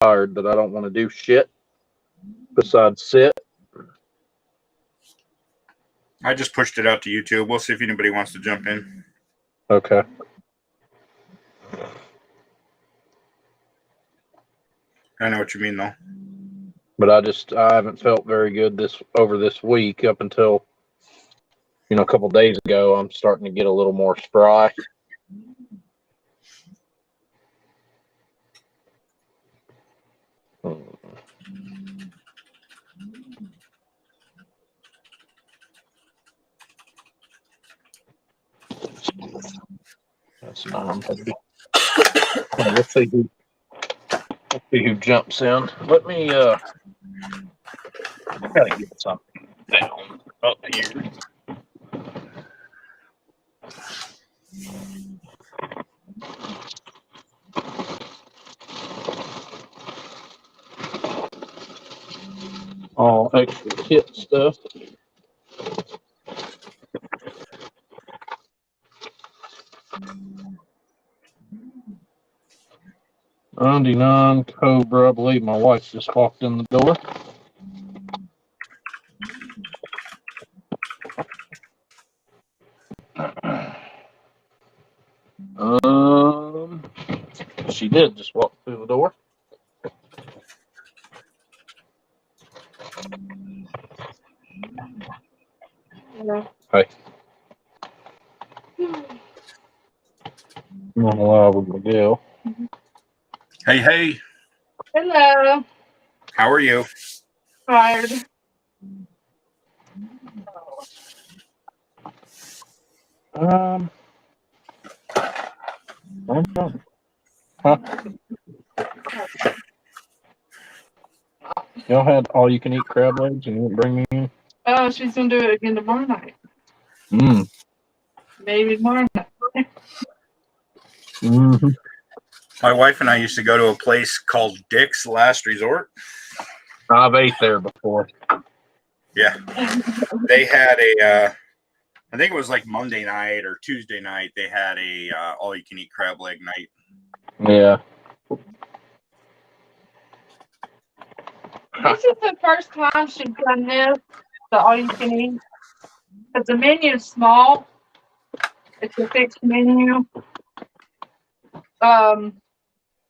tired that I don't want to do shit besides sit. I just pushed it out to YouTube. We'll see if anybody wants to jump in. Okay. I know what you mean, though. But I haven't felt very good this week up until, a couple days ago. I'm starting to get a little more spry. That's let's see who jumps in. Let me I gotta get something down up here. All extra kit stuff. '99 Cobra. I believe my wife just walked in the door. She did just walk through the door. Hello. Hey. I'm on live with Miguel. Hey. Hello. How are you? Tired. I don't know. Huh? Y'all had all you can eat crab legs and you didn't bring me in? Oh, she's gonna do it again tomorrow night. Maybe tomorrow night. Mm-hmm. My wife and I used to go to a place called Dick's Last Resort. I've ate there before. Yeah. They had I think it was like Monday night or Tuesday night, they had a all-you-can-eat crab leg night. Yeah. This is the first time she's done this, the all-you-can-eat. Because the menu is small. It's a fixed menu.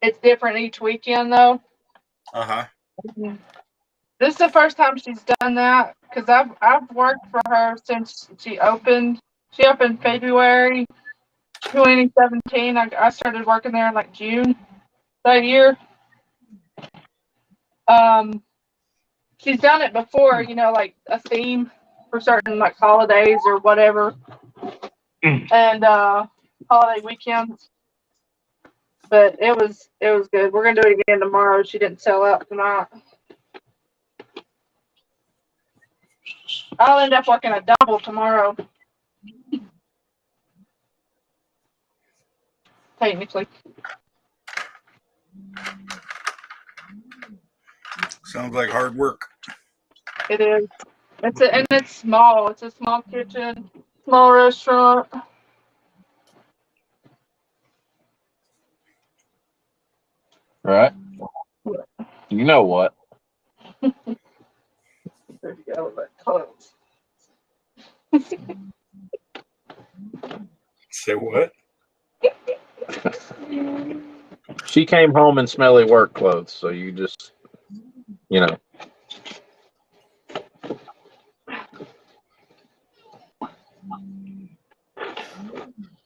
It's different each weekend, though. Uh-huh. This is the first time she's done that because I've worked for her since she opened. She opened February 2017. I started working there in like June that year. She's done it before, like a theme for certain like holidays or whatever, and holiday weekends. But it was good. We're gonna do it again tomorrow. She didn't sell out tonight. I'll end up working a double tomorrow. Technically. Sounds like hard work. It is. And it's small. It's a small kitchen, small restaurant. Right. You know what? There you go. That close. Say what? She came home in smelly work clothes, so you just,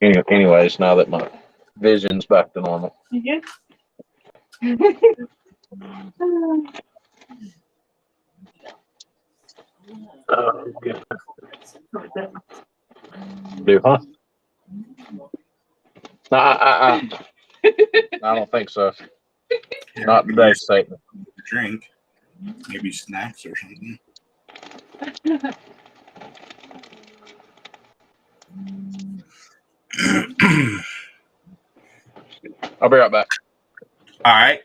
Anyways, now that my vision's back to normal. Yeah. Oh, good. Do, huh? No, I don't think so. Yeah, Not today, Satan. Drink. Maybe snacks or something. I'll be right back. All right.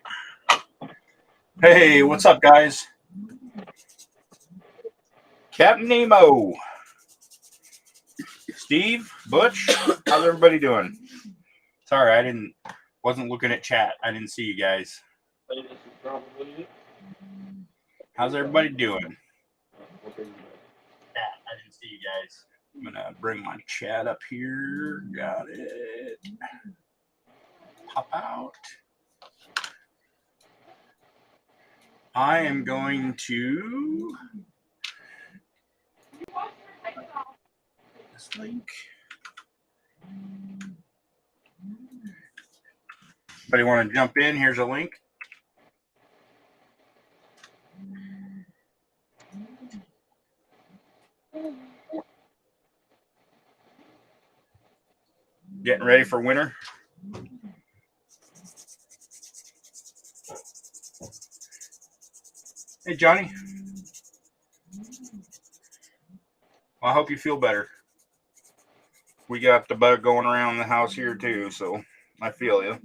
Hey, what's up, guys? Captain Nemo. Steve, Butch, how's everybody doing? Sorry, wasn't looking at chat. I didn't see you guys. How's everybody doing? I didn't see you guys. I'm gonna bring my chat up here. Got it. Pop out. I am going to this link. Anybody want to jump in? Here's a link. Getting ready for winter. Hey, Johnny. Well, I hope you feel better. We got the bug going around the house here too, so I feel you.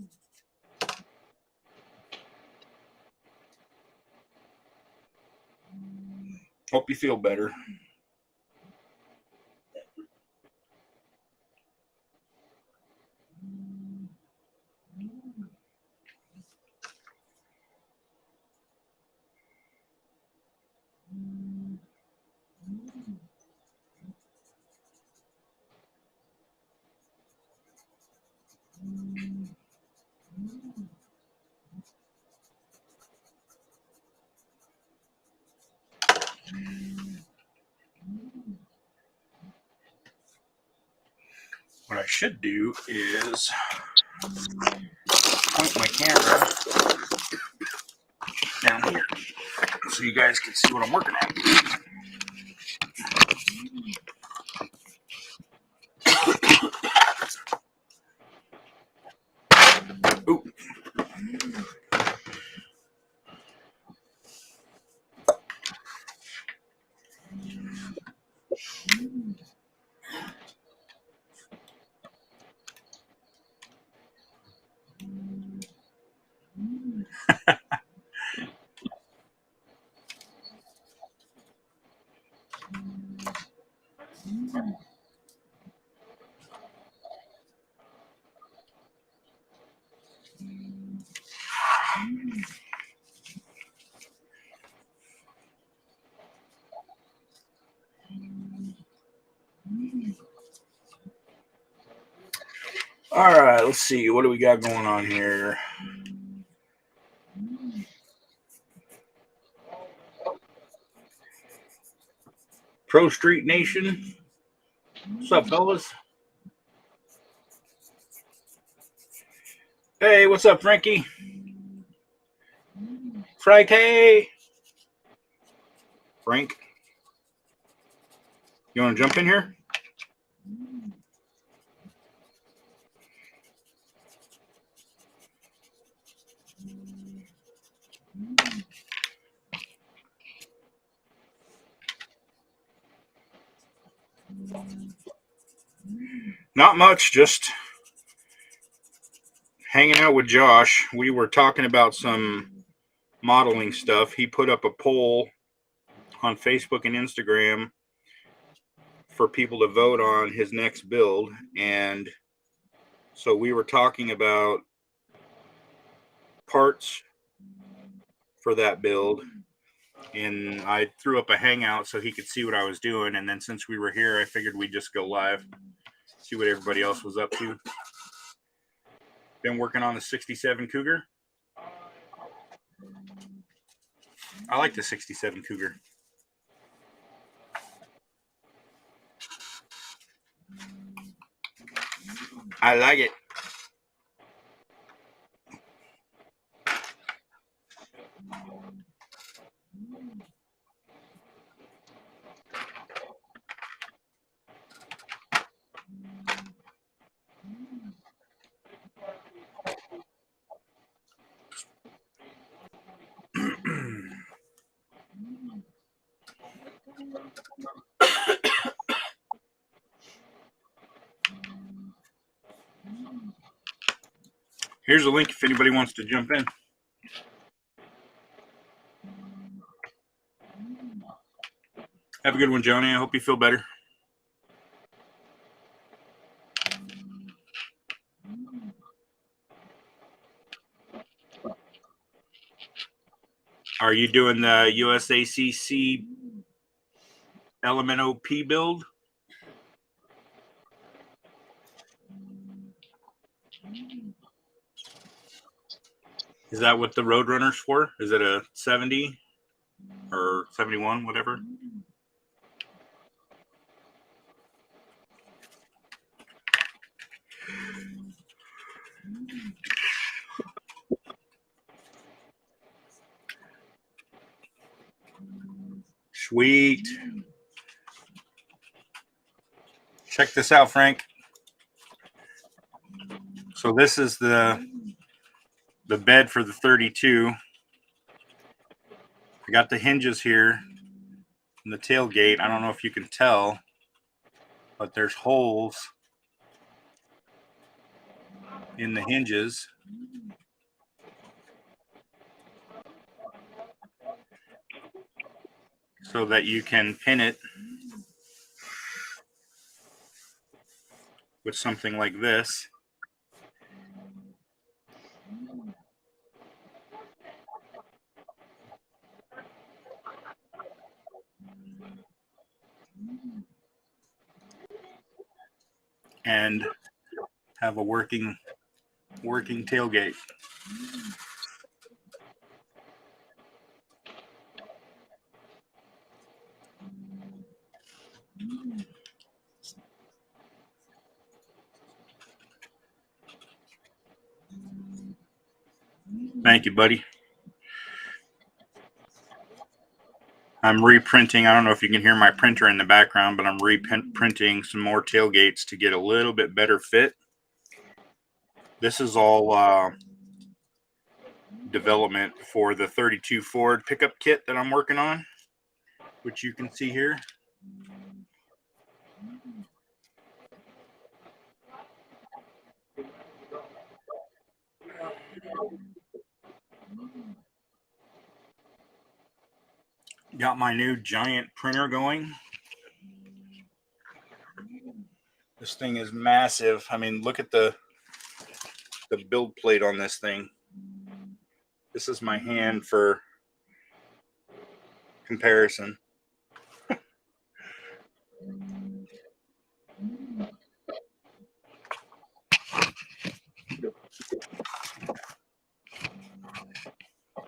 Hope you feel better. What I should do is point my camera down here so you guys can see what I'm working at. Ooh. All right, let's see. What do we got going on here? Pro Street Nation. What's up, fellas? Hey, what's up, Frankie? Frankie. Frank. You want to jump in here? Not much, just hanging out with Josh. We were talking about some modeling stuff. He put up a poll on Facebook and Instagram for people to vote on his next build, and so we were talking about parts for that build, and I threw up a Hangout so he could see what I was doing, and then since we were here, I figured we'd just go live, see what everybody else was up to. Been working on the 67 Cougar. I like the 67 Cougar. I like it. Here's a link if anybody wants to jump in. Have a good one, Johnny. I hope you feel better. Are you doing the USACC Element OP build? Is that what the Roadrunner's for? Is it a 70 or 71, whatever? Sweet. Check this out, Frank. So this is the bed for the 32. I got the hinges here in the tailgate. I don't know if you can tell, but there's holes in the hinges. So that you can pin it with something like this. And have a working tailgate. Thank you, buddy. I'm reprinting. I don't know if you can hear my printer in the background, but I'm reprinting some more tailgates to get a little bit better fit. This is all development for the 32 Ford pickup kit that I'm working on, which you can see here. Got my new giant printer going. This thing is massive. I mean, look at the build plate on this thing. This is my hand for comparison.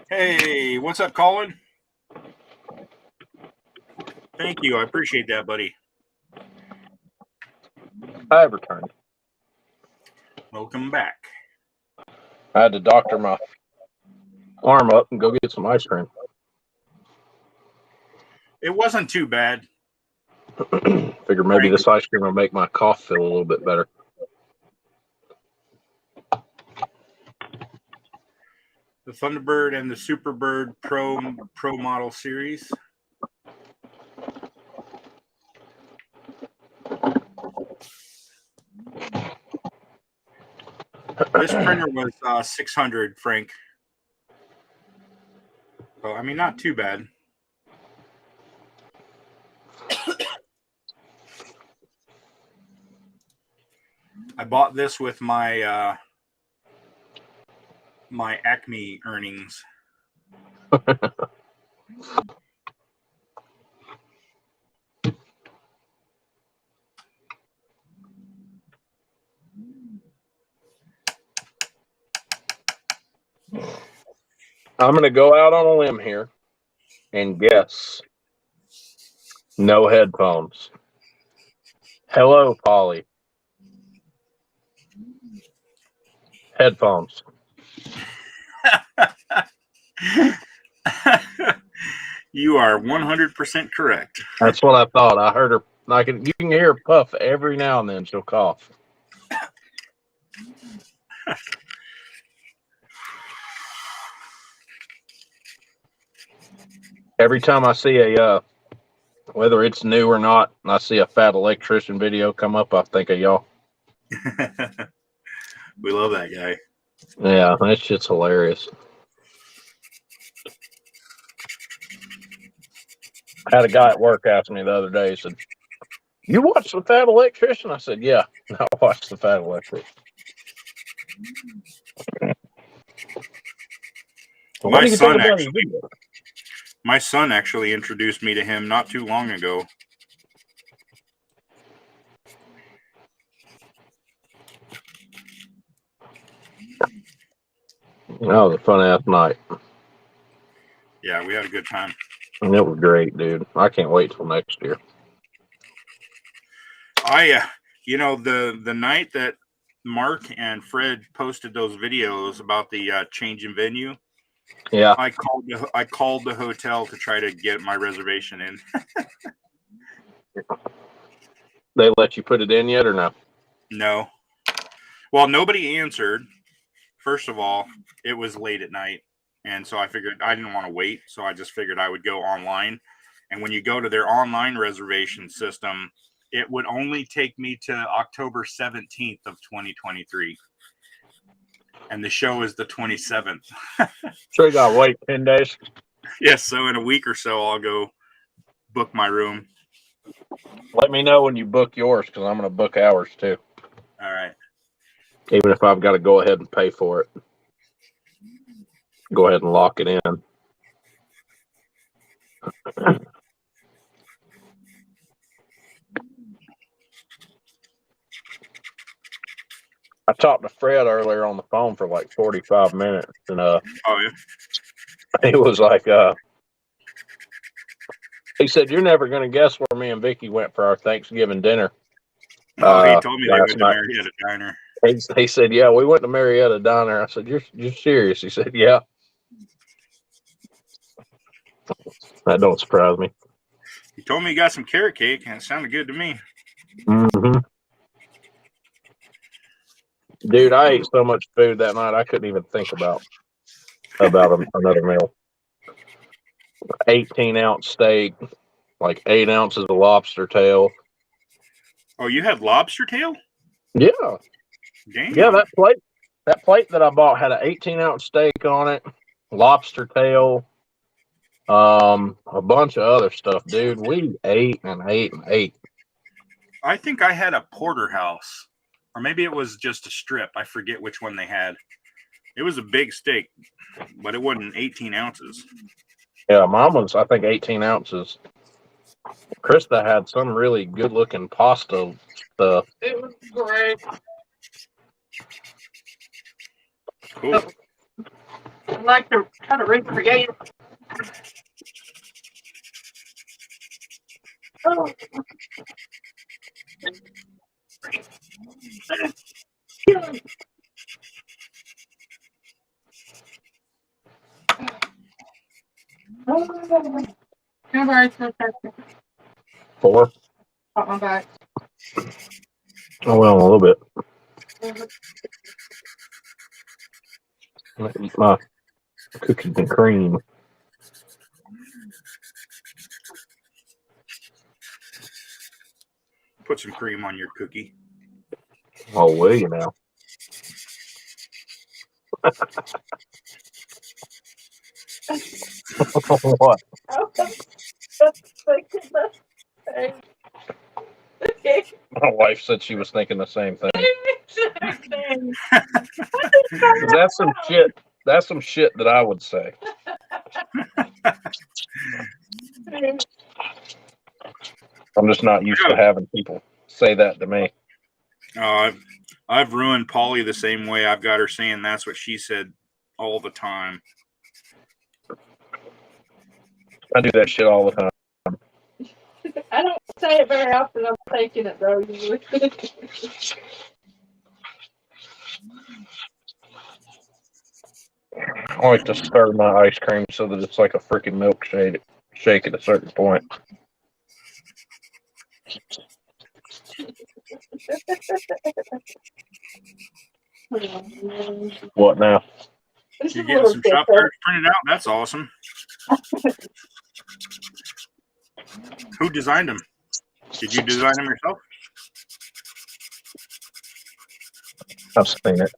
Hey, what's up, Colin? Thank you. I appreciate that, buddy. I have returned. Welcome back. I had to doctor my arm up and go get some ice cream. It wasn't too bad. Figured maybe this ice cream will make my cough feel a little bit better. The Thunderbird and the Superbird Pro model series. This printer was 600, Frank. So, I mean, not too bad. I bought this with my my Acme earnings. I'm going to go out on a limb here and guess no headphones. Hello, Polly. Headphones. You are 100% correct. That's what I thought. I heard her. You can hear her puff every now and then. She'll cough. Every time I see whether it's new or not, and I see a fat electrician video come up, I think of y'all. We love that guy. Yeah, that shit's hilarious. I had a guy at work ask me the other day, he said, "You watch the Fat Electrician?" I said, "Yeah, I watch the Fat Electrician." So what do you think about his video? My son actually introduced me to him not too long ago. That was a fun ass night. Yeah, we had a good time. And it was great, dude. I can't wait till next year. The night that Mark and Fred posted those videos about the change in venue, Yeah. I called the hotel to try to get my reservation in. They let you put it in yet or no? No. Well, nobody answered. First of all, it was late at night, and so I figured I didn't want to wait, so I just figured I would go online. And when you go to their online reservation system, it would only take me to October 17th of 2023. And the show is the 27th. So you got to wait 10 days? Yes, so in a week or so, I'll go book my room. Let me know when you book yours, because I'm going to book ours too. All right. Even if I've got to go ahead and pay for it. Go ahead and lock it in. I talked to Fred earlier on the phone for like 45 minutes, and Oh yeah. it was like he said, "You're never going to guess where me and Vicky went for our Thanksgiving dinner." Oh, he told me they went to night. Marietta Diner. He said, "Yeah, we went to Marietta Diner." I said, "You're serious?" He said, "Yeah." That don't surprise me. He told me he got some carrot cake, and it sounded good to me. Mm-hmm. Dude, I ate so much food that night I couldn't even think about another meal. 18-ounce steak, like 8 ounces of lobster tail. Oh, you had lobster tail? Yeah. Damn. Yeah, that plate that I bought had an 18-ounce steak on it, lobster tail, a bunch of other stuff, dude. We ate and ate and ate. I think I had a porterhouse, or maybe it was just a strip. I forget which one they had. It was a big steak, but it wasn't 18 ounces. Yeah, mine was, I think, 18 ounces. Krista had some really good-looking pasta stuff. It was great. Cool. I'd like to try to recreate it. Oh. Everybody's so happy. 4? Got my back. Oh, well, a little bit. I'm gonna eat my cookies and cream. Put some cream on your cookie. Oh, will you now? What? My wife said she was thinking the same thing. That's some shit. That's some shit that I would say. I'm just not used to having people say that to me. I've ruined Polly the same way. I've got her saying that's what she said all the time. I do that shit all the time. I don't say it very often. I'm taking it though usually. I like to stir my ice cream so that it's like a freaking milkshake at a certain point. What now? You're getting some shop cards printed out? That's awesome. Who designed them? Did you design them yourself? I've seen it.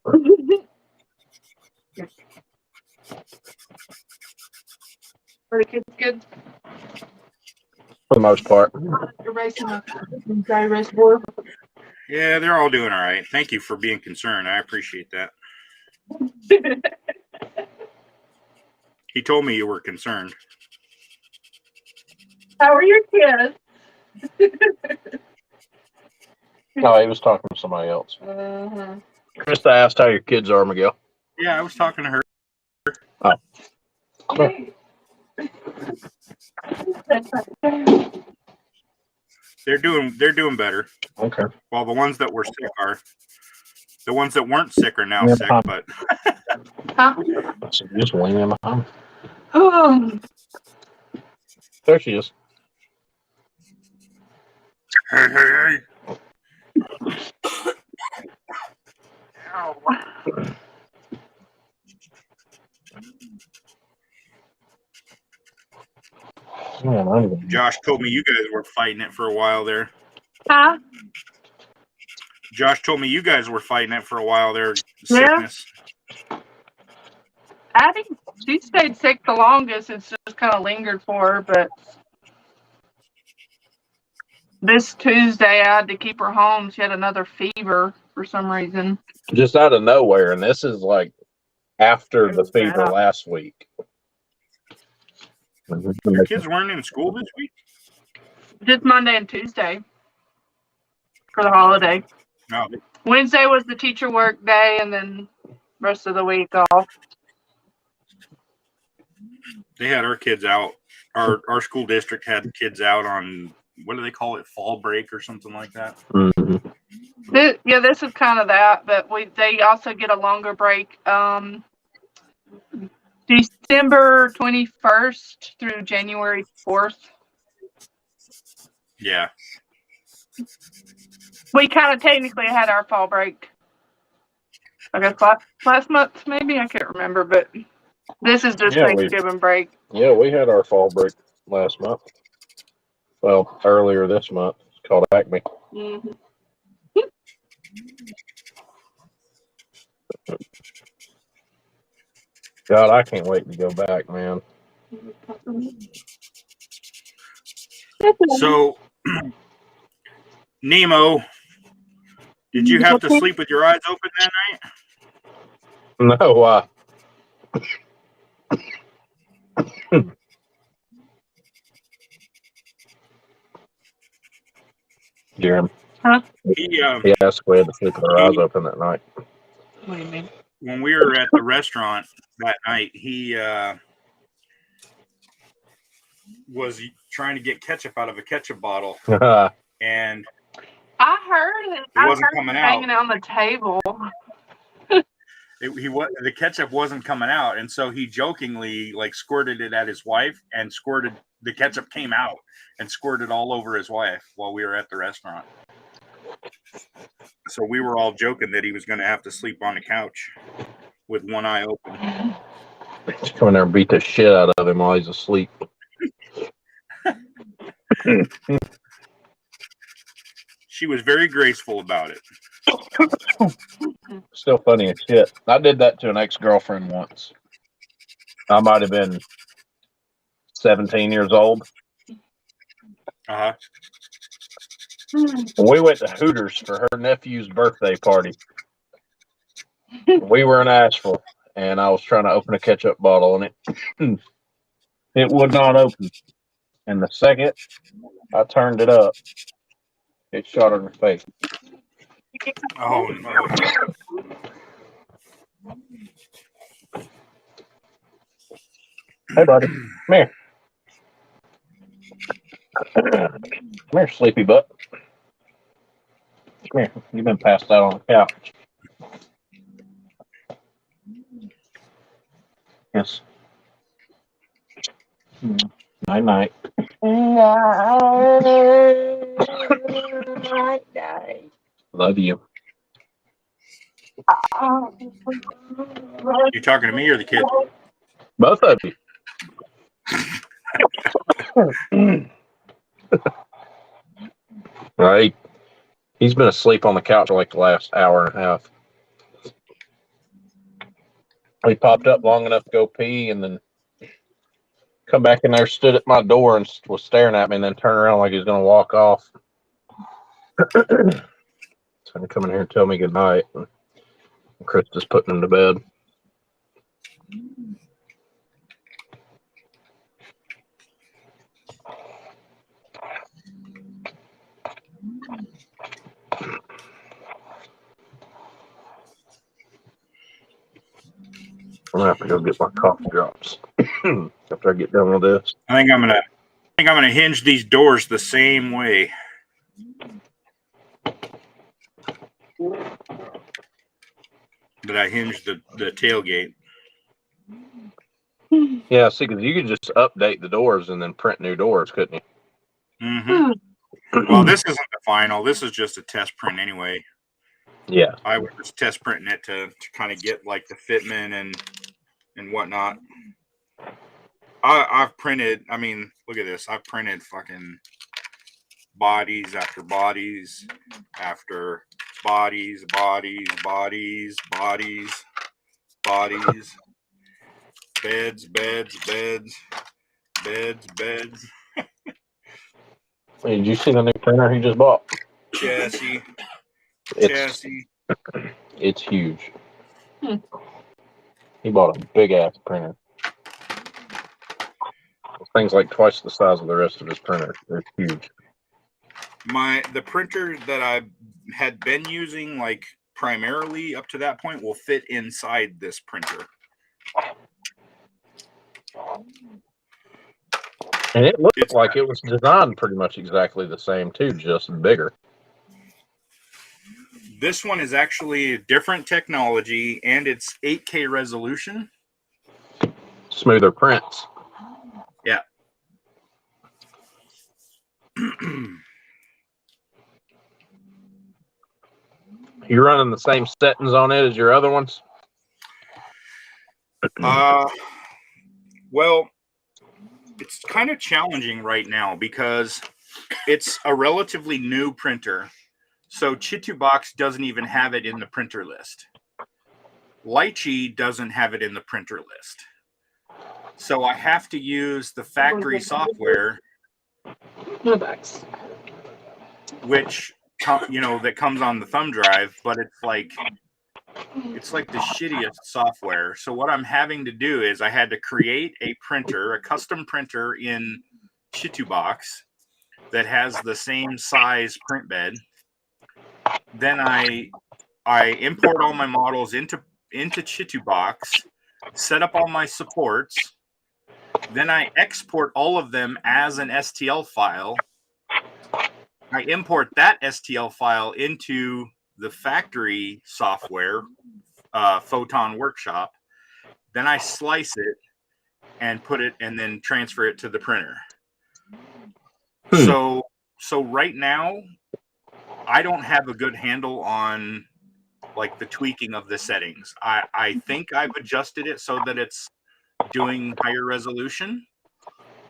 Are the kids good? For the most part. Erasing the dry erase board. Yeah, they're all doing all right. Thank you for being concerned. I appreciate that. He told me you were concerned. How are your kids? No, he was talking to somebody else. Mm-hmm. Krista asked how your kids are, Miguel. Yeah, I was talking to her. They're doing better. Okay. Well, the ones that were sick are. The ones that weren't sick are now Yeah, sick, but Huh? So you just wing him behind. Oh, There she is. hey. Man, I'm gonna- Josh told me you guys were fighting it for a while there. huh? Josh told me you guys were fighting it for a while there. Yeah. Sickness. I think she stayed sick the longest. It's just kind of lingered for her, but this Tuesday I had to keep her home. She had another fever for some reason. just out of nowhere, and this is like after the fever last week. Your kids weren't in school this week? Just Monday and Tuesday for the holiday. No. Wednesday was the teacher work day, and then rest of the week off. They had our kids out. Our school district had kids out on, what do they call it, fall break or something like that? Mm-hmm. This is kind of that, but they also get a longer break. December 21st through January 4th. Yeah. We kind of technically had our fall break. I guess last month, maybe. I can't remember, but this is just Thanksgiving break. Yeah, we had our fall break last month. Well, earlier this month. It's called Acme. Mm-hmm. God, I can't wait to go back, man. So, Nemo, did you have to sleep with your eyes open that night? No, Jeremy. Huh? He asked if we had to sleep with our eyes open that night. What do you mean? When we were at the restaurant that night, he was trying to get ketchup out of a ketchup bottle, and I heard it. It wasn't coming out. Hanging on the table. The ketchup wasn't coming out, and so he jokingly squirted it at his wife, and the ketchup came out and squirted all over his wife while we were at the restaurant. So we were all joking that he was going to have to sleep on the couch with one eye open. Just come in there and beat the shit out of him while he's asleep. She was very graceful about it. Still funny as shit. I did that to an ex-girlfriend once. I might have been 17 years old. Uh-huh. We went to Hooters for her nephew's birthday party. We were in Asheville, and I was trying to open a ketchup bottle, and it would not open. And the second I turned it up, it shot her in the face. Oh, no. Hey, buddy. Come here. Come here, sleepy butt. Come here. You've been passed out on the couch. Yes. Night night. Love you. You talking to me or the kid? Both of you. Right. He's been asleep on the couch for like the last hour and a half. He popped up long enough to go pee and then come back in there, stood at my door and was staring at me and then turned around like he was going to walk off. So he come in here and tell me goodnight. Chris is putting him to bed. I'm gonna have to go get my cough drops after I get done with this. I think I'm gonna hinge these doors the same way. That I hinged the tailgate. Yeah, see, because you could just update the doors and then print new doors, couldn't you? Mm-hmm. Well, this isn't the final. This is just a test print anyway. Yeah. I was just test printing it to kind of get like the fitment and whatnot. I've printed. I mean, look at this. I've printed fucking bodies after bodies after bodies, bodies, bodies, bodies, bodies, beds, beds, beds, beds, beds. Hey, did you see the new printer he just bought? Chassis. It's huge. He bought a big ass printer. This thing's like twice the size of the rest of his printer. It's huge. The printer that I had been using, like primarily up to that point, will fit inside this printer. And it looked like it was designed pretty much exactly the same too, just bigger. This one is actually a different technology, and it's 8K resolution. Smoother prints. Yeah. You running the same settings on it as your other ones? Well, it's kind of challenging right now because it's a relatively new printer. So Chitubox doesn't even have it in the printer list. Lychee doesn't have it in the printer list. So I have to use the factory software, which, you know, that comes on the thumb drive, but it's like the shittiest software. So what I'm having to do is I had to create a printer, a custom printer in Chitubox that has the same size print bed. Then I import all my models into Chitubox, set up all my supports. Then I export all of them as an STL file. I import that STL file into the factory software, Photon Workshop. Then I slice it and put it, and then transfer it to the printer. So right now, I don't have a good handle on like the tweaking of the settings. I think I've adjusted it so that it's doing higher resolution,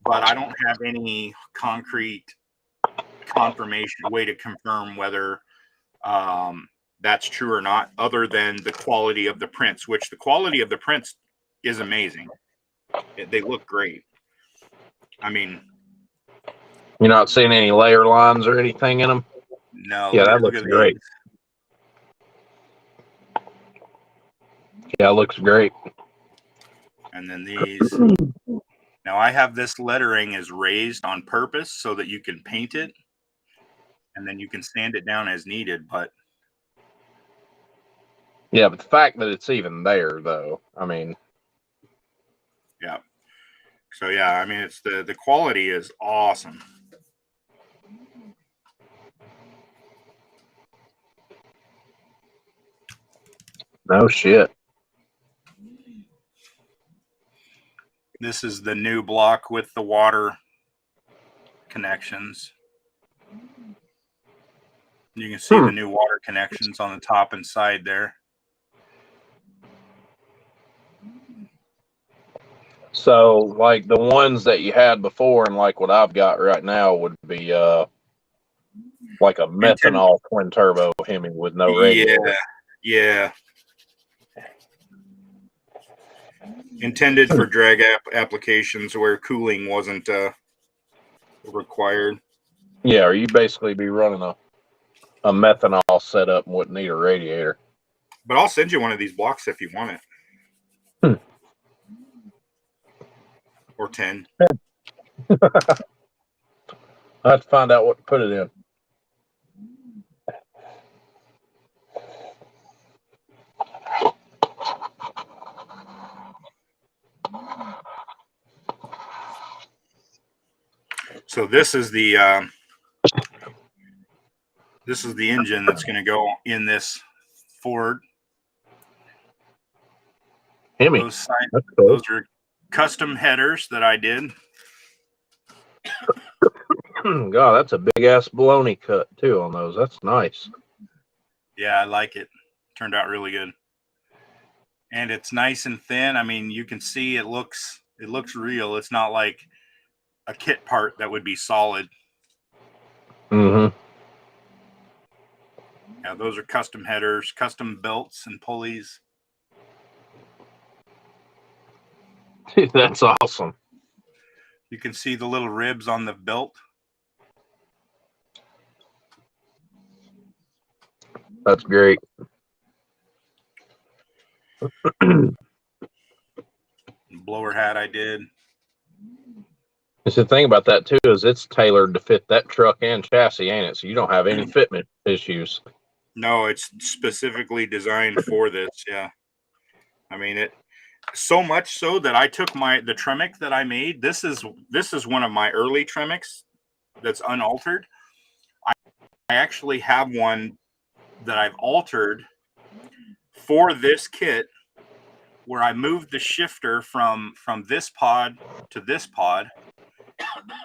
but I don't have any concrete confirmation way to confirm whether that's true or not, other than the quality of the prints, which the quality of the prints is amazing. They look great. I mean, you're not seeing any layer lines or anything in them? No. Yeah, that looks great. Yeah, it looks great. And then these. Now I have this lettering is raised on purpose so that you can paint it, and then you can sand it down as needed. But yeah, but the fact that it's even there, though, I mean, yeah. So yeah, I mean, it's the quality is awesome. No shit. This is the new block with the water connections. You can see the new water connections on the top and side there. So, like the ones that you had before and like what I've got right now would be like a methanol twin turbo Hemi with no radiator. Yeah. Intended for drag applications where cooling wasn't required. Yeah, or you basically be running a methanol setup and wouldn't need a radiator. But I'll send you one of these blocks if you want it. Or 10. I have to find out what to put it in. So this is the engine that's going to go in this Ford. Hemi. Those That's cool. those are custom headers that I did. God, that's a big ass baloney cut too on those. That's nice. Yeah, I like it. Turned out really good. And it's nice and thin. I mean, you can see it looks real. It's not like a kit part that would be solid. Mm-hmm. Yeah, those are custom headers, custom belts and pulleys. That's awesome. You can see the little ribs on the belt. That's great. Blower hat I did. The thing about that too is it's tailored to fit that truck and chassis, ain't it? So you don't have any fitment issues. No, it's specifically designed for this. Yeah. I mean, it so much so that I took the Tremec that I made. This is one of my early Tremec's that's unaltered. I actually have one that I've altered for this kit, where I moved the shifter from this pod to this pod.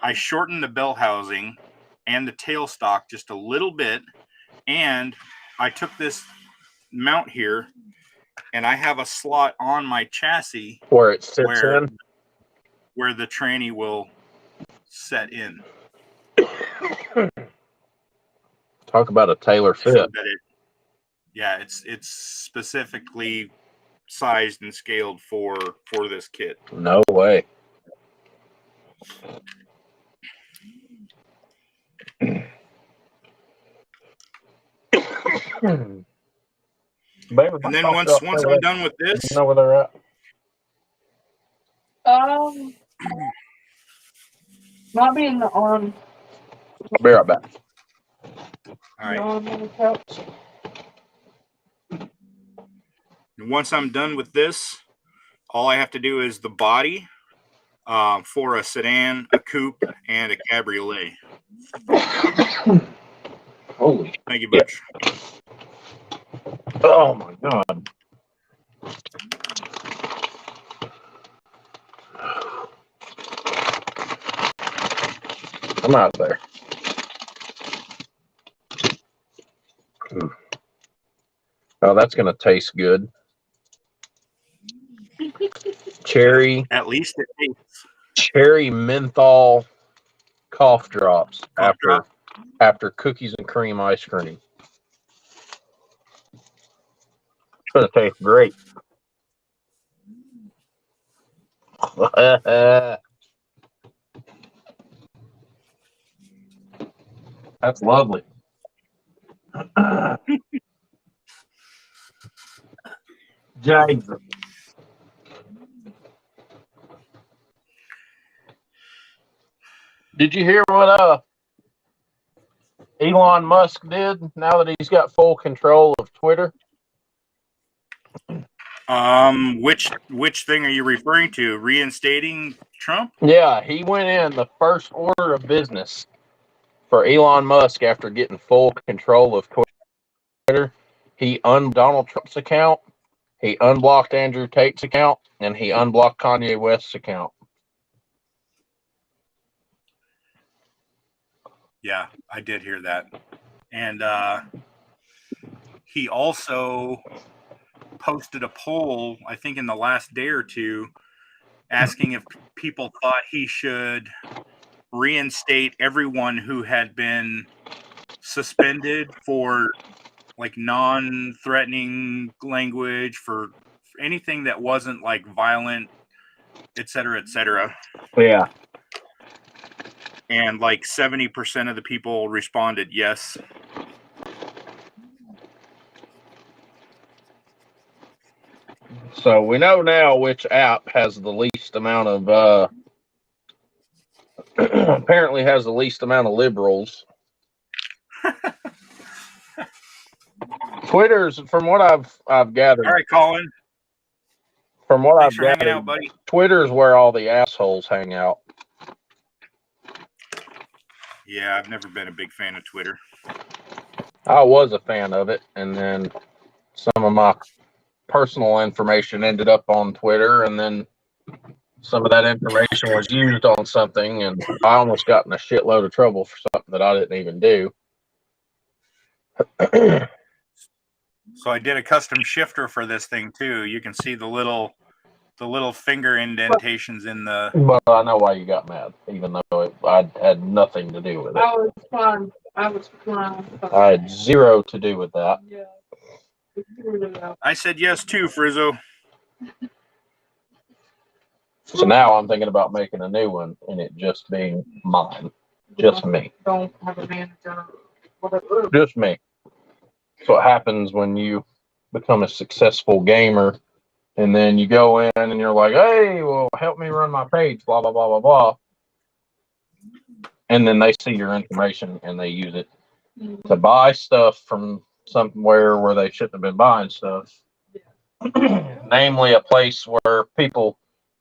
I shortened the bell housing and the tailstock just a little bit, and I took this mount here, and I have a slot on my chassis Where it sits in. Where the tranny will set in. Talk about a tailor fit. So that it's specifically sized and scaled for this kit. No way. And then once I'm done with this, you know where they're at? Not being the arm. I'll be right back. All right. On the couch. And once I'm done with this, all I have to do is the body for a sedan, a coupe, and a cabriolet. Holy. Thank you, Butch. Oh my God. I'm out there. Oh, that's going to taste good. Cherry. At least it tastes. Cherry menthol cough drops drop. after cookies and cream ice cream. It's going to taste great. That's lovely. James. Did you hear what Elon Musk did now that he's got full control of Twitter? Which thing are you referring to? Reinstating Trump? Yeah, he went in the first order of business for Elon Musk after getting full control of Twitter. He unblocked Donald Trump's account, he unblocked Andrew Tate's account, and he unblocked Kanye West's account. Yeah, I did hear that. And he also posted a poll, I think in the last day or two, asking if people thought he should reinstate everyone who had been suspended for like non-threatening language, for anything that wasn't like violent, et cetera, et cetera. Yeah. And like 70% of the people responded yes. So we know now which app has the least amount of apparently has the least amount of liberals. Twitter's, from what I've gathered. All right, Colin. From what Thanks I've gathered, out, buddy. Twitter's where all the assholes hang out. Yeah, I've never been a big fan of Twitter. I was a fan of it, and then some of my personal information ended up on Twitter, and then some of that information was used on something, and I almost got in a shitload of trouble for something that I didn't even do. So I did a custom shifter for this thing too. You can see the little finger indentations in the. But I know why you got mad, even though I had nothing to do with it. I was fine. I was fine. I had zero to do with that. Yeah. I said yes too, Frizzo. So now I'm thinking about making a new one and it just being mine. Just me. Don't have a manager. Whatever. Just me. That's what happens when you become a successful gamer and then you go in and you're like, hey, well, help me run my page, blah, blah, blah, blah, blah. And then they see your information and they use it to buy stuff from somewhere where they shouldn't have been buying stuff. Namely, a place where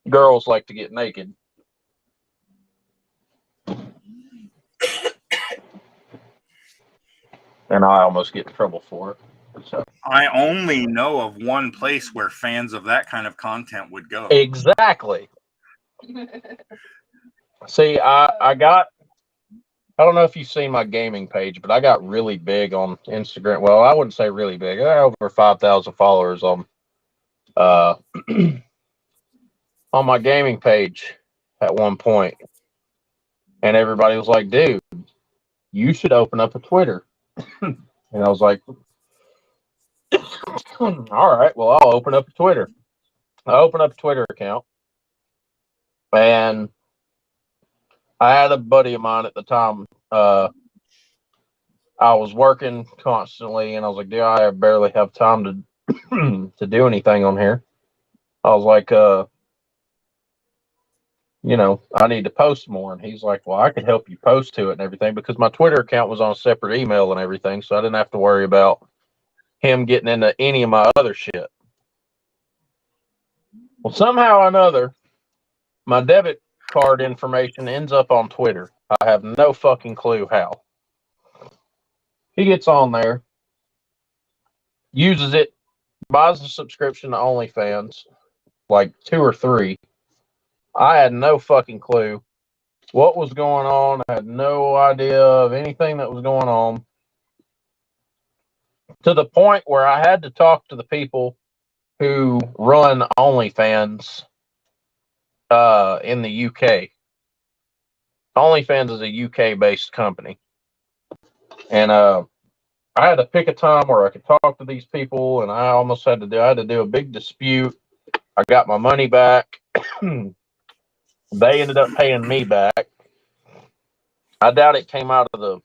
girls like to get naked. And I almost get in trouble for it. So. I only know of one place where fans of that kind of content would go. Exactly. See, I don't know if you've seen my gaming page, but I got really big on Instagram. Well, I wouldn't say really big. I got over 5,000 followers on on my gaming page at one point. And everybody was like, dude, you should open up a Twitter. And I was like, all right, well, I'll open up a Twitter. I opened up a Twitter account. And I had a buddy of mine at the time. I was working constantly, and I was like, dude, I barely have time to to do anything on here. I was like, I need to post more. And he's like, well, I could help you post to it and everything because my Twitter account was on a separate email and everything. So I didn't have to worry about him getting into any of my other shit. Well, somehow or another, my debit card information ends up on Twitter. I have no fucking clue how. He gets on there, uses it, buys a subscription to OnlyFans, like 2 or 3. I had no fucking clue what was going on. I had no idea of anything that was going on. To the point where I had to talk to the people who run OnlyFans in the UK. OnlyFans is a UK-based company. And I had to pick a time where I could talk to these people, and I had to do a big dispute. I got my money back. They ended up paying me back. I doubt it came out of the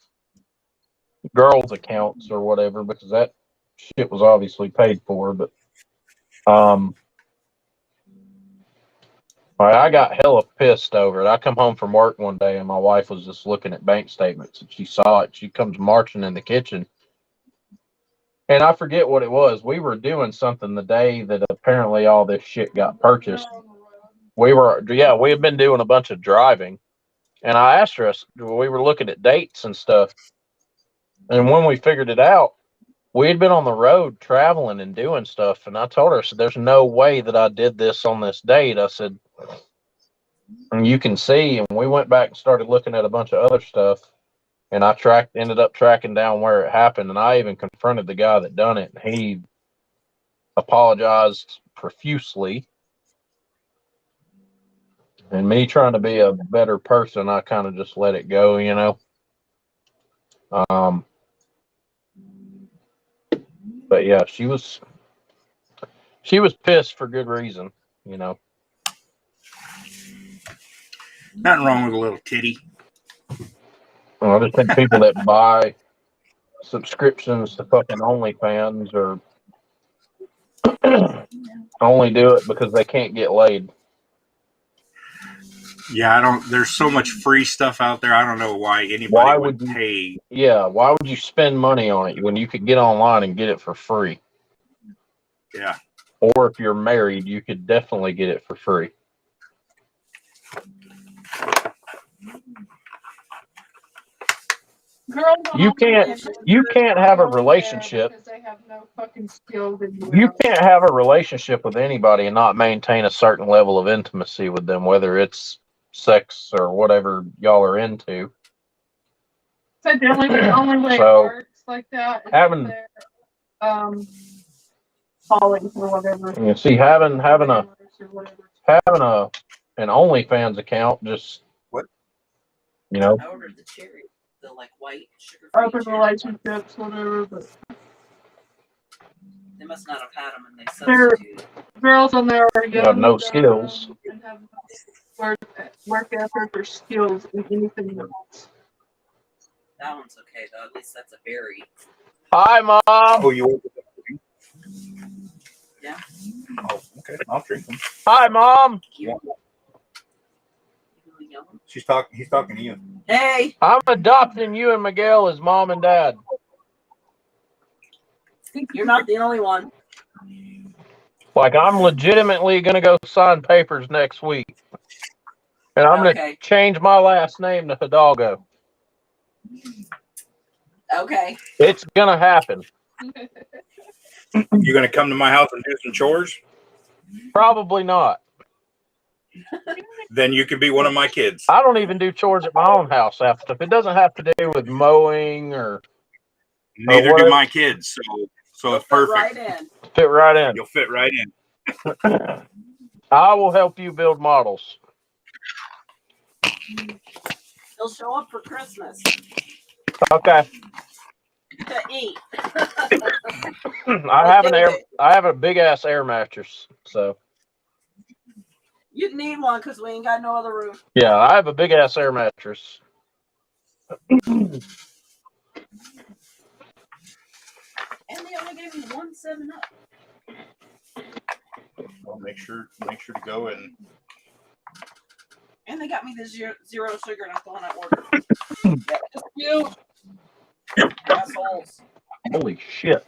girls' accounts or whatever because that shit was obviously paid for. But I got hella pissed over it. I come home from work one day and my wife was just looking at bank statements and she saw it. She comes marching in the kitchen. And I forget what it was. We were doing something the day that apparently all this shit got purchased. We had been doing a bunch of driving. And I asked her, we were looking at dates and stuff. And when we figured it out, we had been on the road traveling and doing stuff. And I told her, I said, there's no way that I did this on this date. I said, and you can see. And we went back and started looking at a bunch of other stuff. And I ended up tracking down where it happened. And I even confronted the guy that done it. And he apologized profusely. And me trying to be a better person, I kind of just let it go, But yeah, she was pissed for good reason, Nothing wrong with a little titty. I just think people that buy subscriptions to fucking OnlyFans or only do it because they can't get laid. Yeah, there's so much free stuff out there. I don't know why anybody would pay. Yeah, why would you spend money on it when you could get online and get it for free? Yeah. Or if you're married, you could definitely get it for free. Girls don't You always can't- like boys you that can't are have a going there relationship. because they have no fucking skills anywhere You else. can't have a relationship with anybody and not maintain a certain level of intimacy with them, whether it's sex or whatever y'all are into. So the only way So, it works like that is having- if they're falling or whatever. You see, having Or whatever. an OnlyFans account just What? You know, I ordered the cherry, the like white sugar. Open relationships, whatever. But they must not have had them, and they They're- substituted. girls on there are you have no skills. and have work ethic or skills in anything else. That one's okay though. At least that's a berry. Hi, Mom. Oh, you ordered that? Yeah. Oh, okay. I'll drink them. Hi, Mom. You yelling? He's talking to you. Hey, I'm adopting you and Miguel as mom and dad. you're not the only one. Like, I'm legitimately going to go sign papers next week. And I'm going Okay. to change my last name to Hidalgo. Okay. It's going to happen. You gonna come to my house and do some chores? Probably not. Then you could be one of my kids. I don't even do chores at my own house after. If it doesn't have to do with mowing or Neither what? do my kids, so it's You'll fit perfect. right in. fit right in. You'll fit right in. I will help you build models. He'll show up for Christmas Okay. to eat. I have a big ass air mattress. So You'd need one because we ain't got no other room. yeah, I have a big ass air mattress. And they only gave me 1 7-Up. Well, make sure to go and And they got me the zero sugar, not the one I ordered. That's cute. Assholes. Holy shit.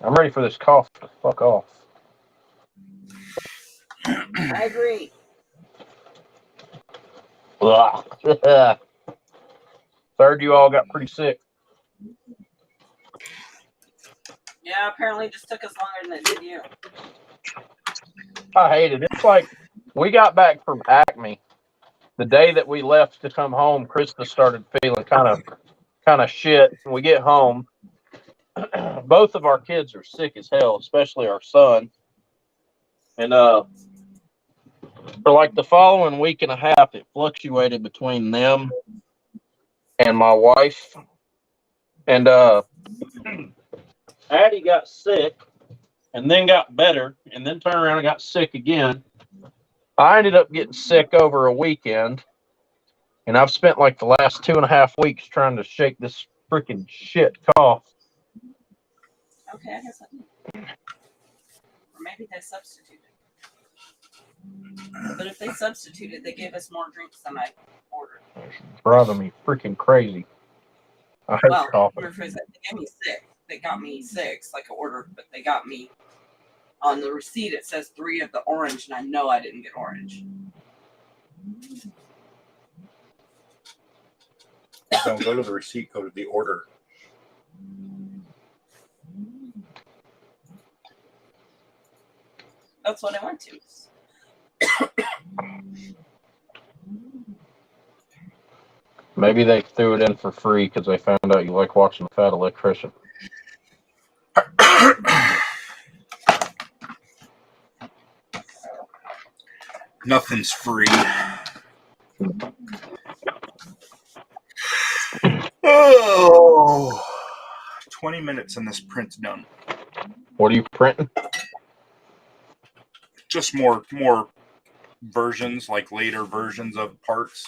I'm ready for this cough to fuck off. I agree. Ugh. Third, you all got pretty sick. Yeah, apparently it just took us longer than it did you. I hate it. It's like we got back from Acme. The day that we left to come home, Krista started feeling kind of shit. And we get home. Both of our kids are sick as hell, especially our son. And for like the following week and a half, it fluctuated between them and my wife. And Addie got sick and then got better and then turned around and got sick again. I ended up getting sick over a weekend, and I've spent like the last 2.5 weeks trying to shake this freaking shit cough. Okay, I guess I did. Or maybe they substituted. But if they substituted, they gave us more drinks than I ordered. It's driving me freaking crazy. I hate Well, coughing. they gave me 6. They got me 6, like I ordered, but they got me on the receipt. It says 3 of the orange, and I know I didn't get orange. don't go to the receipt, go to the order. That's what I went to. Maybe they threw it in for free because they found out you like watching the Fat Electrician. Nothing's free. Oh, 20 minutes and this print's done. What are you printing? Just more versions, like later versions of parts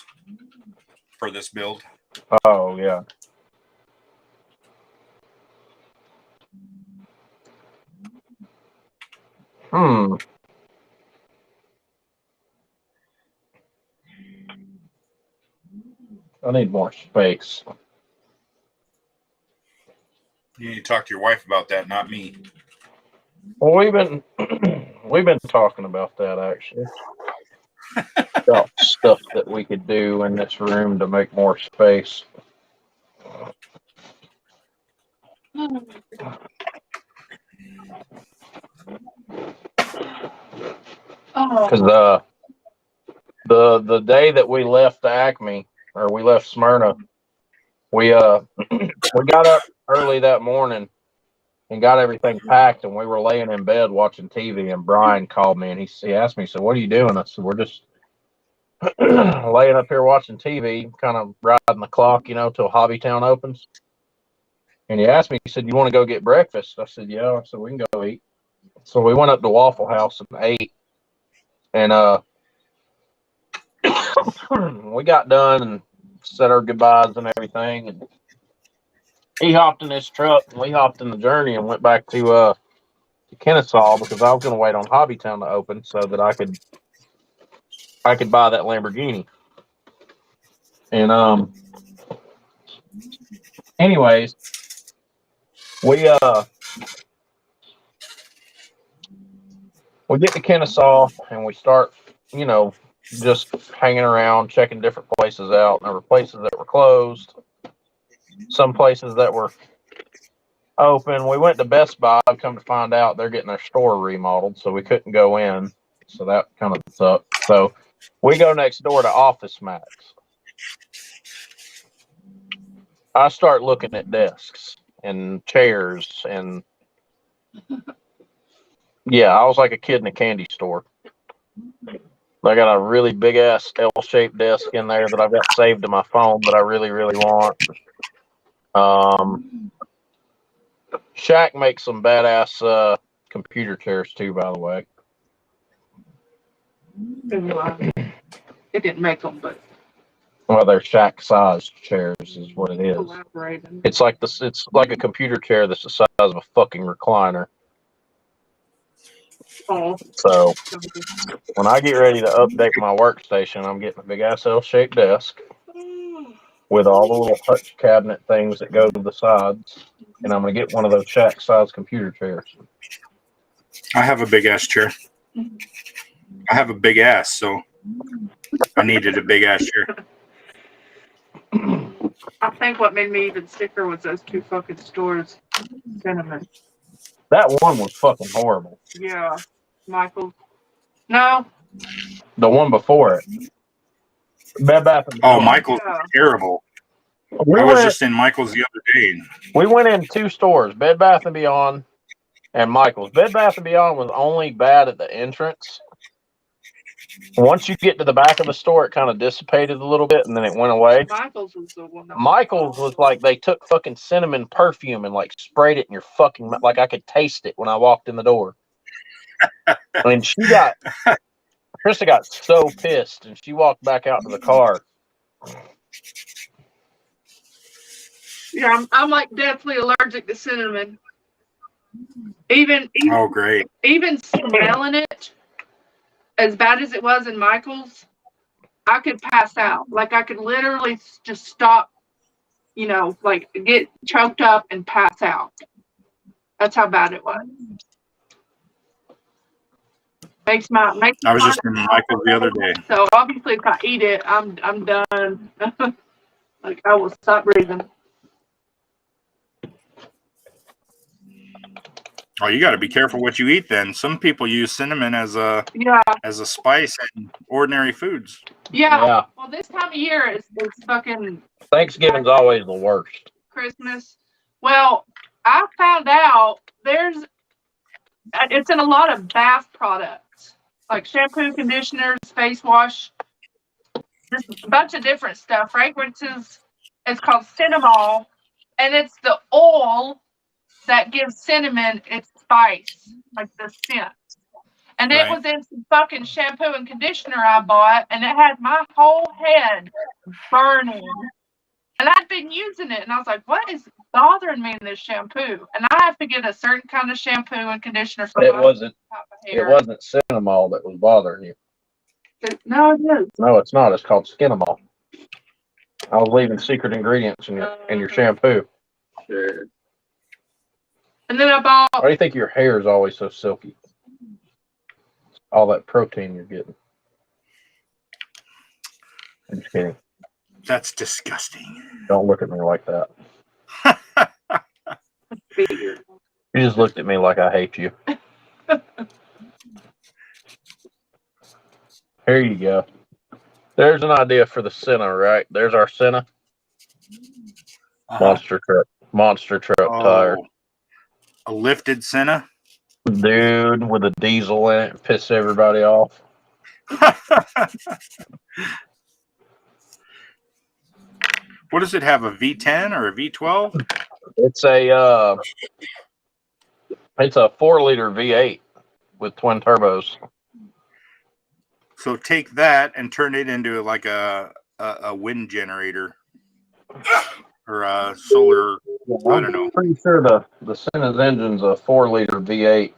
for this build. Oh, yeah. I need more space. You need to talk to your wife about that, not me. Well, we've been talking about that actually. About stuff that we could do in this room to make more space. Because the day that we left Acme, or we left Smyrna, we we got up early that morning and got everything packed, and we were laying in bed watching TV, and Brian called me, and he asked me, he said, "What are you doing?" I said, "We're just laying up here watching TV, kind of riding the clock, you know, till Hobbytown opens." And he asked me, he said, "You want to go get breakfast?" I said, "Yeah." I said, "We can go eat." So we went up to Waffle House and ate, and we got done and said our goodbyes and everything, and he hopped in his truck and we hopped in the journey and went back to Kennesaw, because I was going to wait on Hobbytown to open so that I could buy that Lamborghini. And anyways, we get to Kennesaw and we start, you know, just hanging around, checking different places out. And there were places that were closed, some places that were open. We went to Best Buy. Come to find out, they're getting their store remodeled, so we couldn't go in. So that kind of sucked. So we go next door to Office Max. I start looking at desks and chairs, and yeah, I was like a kid in a candy store. I got a really big ass L-shaped desk in there that I've got saved to my phone that I really, really want. Shaq makes some badass computer chairs too, by the way. It didn't make them, but Well, they're Shaq-sized chairs, is what it is. collaborating. It's like this. It's like a computer chair that's the size of a fucking recliner. Oh, So when I get ready to update my workstation, I'm getting a big ass L-shaped desk with all the little hutch cabinet things that go to the sides, and I'm gonna get one of those Shaq-sized computer chairs. I have a big ass chair. I have a big ass, so I needed a big ass chair. I think what made me even sicker was those two fucking stores. Cinnamon. That one was fucking horrible. Yeah. Michael's. No. The one before it, Bed Bath & Beyond. Oh, Michael's Yeah. terrible. I was just in Michael's the other day. We went in two stores, Bed Bath & Beyond and Michael's. Bed Bath & Beyond was only bad at the entrance. Once you get to the back of the store, it kind of dissipated a little bit, and then it went away. Michael's was the one. Michael's was like they took fucking cinnamon perfume and like sprayed it in your fucking mouth. Like I could taste it when I walked in the door. And Krista got so pissed, and she walked back out to the car. Yeah, I'm like deathly allergic to cinnamon. Even Oh, great. even smelling it, as bad as it was in Michael's, I could pass out. Like I could literally just stop, you know, like get choked up and pass out. That's how bad it was. I was just in Michael's the other day. So obviously, if I eat it, I'm done. Like I will stop breathing. Oh, you got to be careful what you eat then. Some people use cinnamon as a spice in ordinary foods. Yeah. Well, this time of year is fucking Thanksgiving's always the worst. Christmas. Well, I found out it's in a lot of bath products, like shampoo, conditioners, face wash, just a bunch of different stuff. Fragrances. It's called cinnamol, and it's the oil that gives cinnamon its spice, like the scent. And it was in some fucking shampoo and conditioner I bought, and it had my whole head burning. And I'd been using it, and I was like, what is bothering me in this shampoo? And I have to get a certain kind of shampoo and conditioner for It my wasn't hair. It wasn't cinnamol that was bothering you. No, it is. No, it's not. It's called Skinamol. I was leaving secret ingredients in your shampoo. Sure. And then I bought. Why do you think your hair is always so silky? All that protein you're getting. I'm just kidding. That's disgusting. Don't look at me like that. be. You just looked at me like I hate you. Here you go. There's an idea for the Senna, right? There's our Senna. Monster truck tire. A lifted Senna? Dude with a diesel in it, piss everybody off. What does it have? A V10 or a V12? It's a 4-liter V8 with twin turbos. So take that and turn it into like a wind generator or a solar. I don't know. I'm pretty sure the Senna's engine's a 4-liter V8.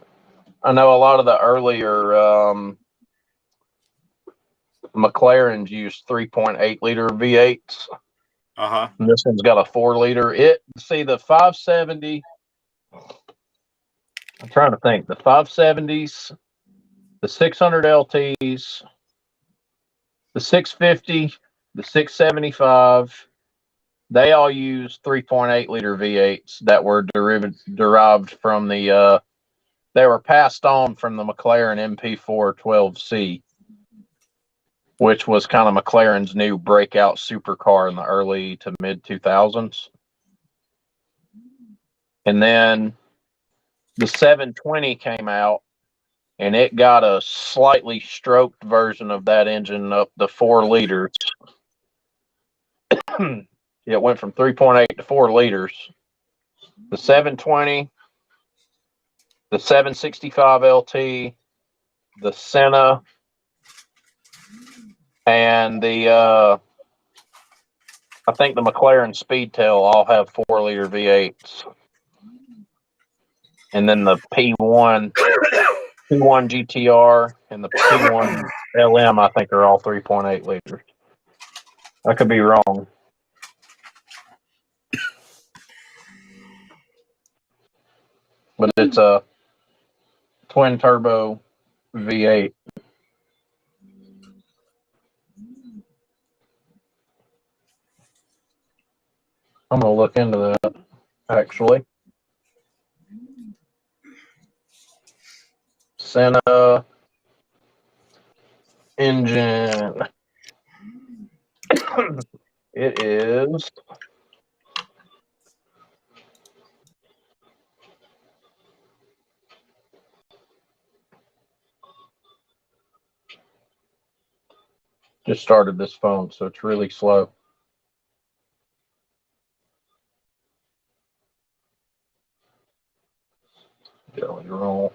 I know a lot of the earlier McLarens used 3.8-liter V8s. And this one's got a 4-liter. The 570. I'm trying to think. The 570s, the 600 LTs, the 650, the 675. They all use 3.8-liter V8s that were derived from the. They were passed on from the McLaren MP4 12C, which was kind of McLaren's new breakout supercar in the early to mid 2000s. And then the 720 came out, and it got a slightly stroked version of that engine up to 4 liters. It went from 3.8 to 4 liters. The 720, the 765 LT, the Senna, and the I think the McLaren Speedtail all have 4-liter V8s. And then the P1 GTR and the P1 LM, I think, are all 3.8 liters. I could be wrong. But it's a twin turbo V8. I'm going to look into that, actually. Senna engine. It is just started this phone, so it's really slow. Jelly roll.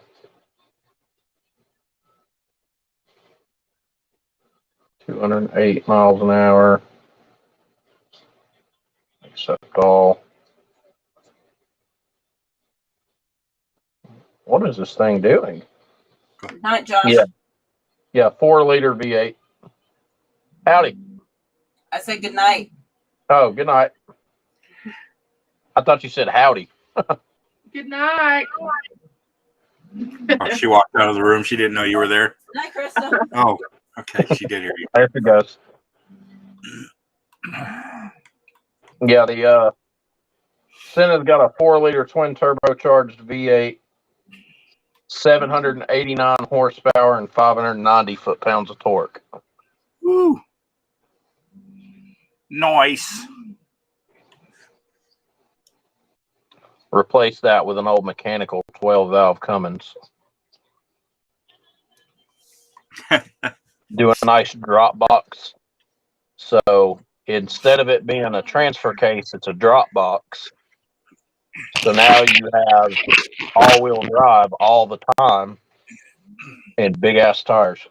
$208 miles an hour. Accept all. What is this thing doing? Good night, Josh. Yeah, 4-liter V8. Howdy. I said good night. Oh, good night. I thought you said howdy. Good night. Oh, she walked out of the room. She didn't know you were there. Night, Krista. Oh, okay. She did hear you. There it goes. Yeah, the Senna's got a 4-liter twin turbocharged V8, 789 horsepower, and 590 foot-pounds of torque. Woo. Nice. Replace that with an old mechanical 12-valve Cummins. Do a nice drop box. So instead of it being a transfer case, it's a drop box. So now you have all-wheel drive all the time and big-ass tires.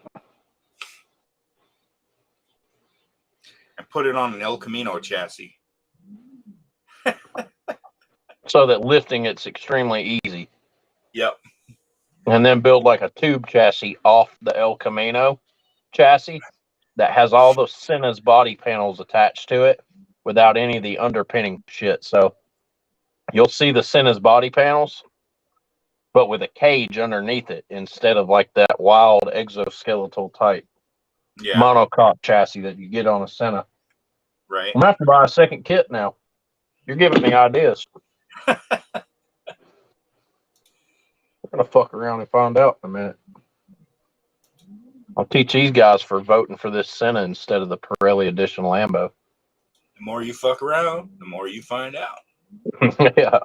And put it on an El Camino chassis. So that lifting it's extremely easy. Yep. And then build like a tube chassis off the El Camino chassis that has all the Senna's body panels attached to it without any of the underpinning shit. So you'll see the Senna's body panels, but with a cage underneath it instead of like that wild exoskeletal type monocoque chassis that you get on a Senna. Right. I'm going to have to buy a second kit now. You're giving me ideas. I'm gonna fuck around and find out in a minute. I'll teach these guys for voting for this Senna instead of the Pirelli Edition Lambo. The more you fuck around, the more you find out. Yeah.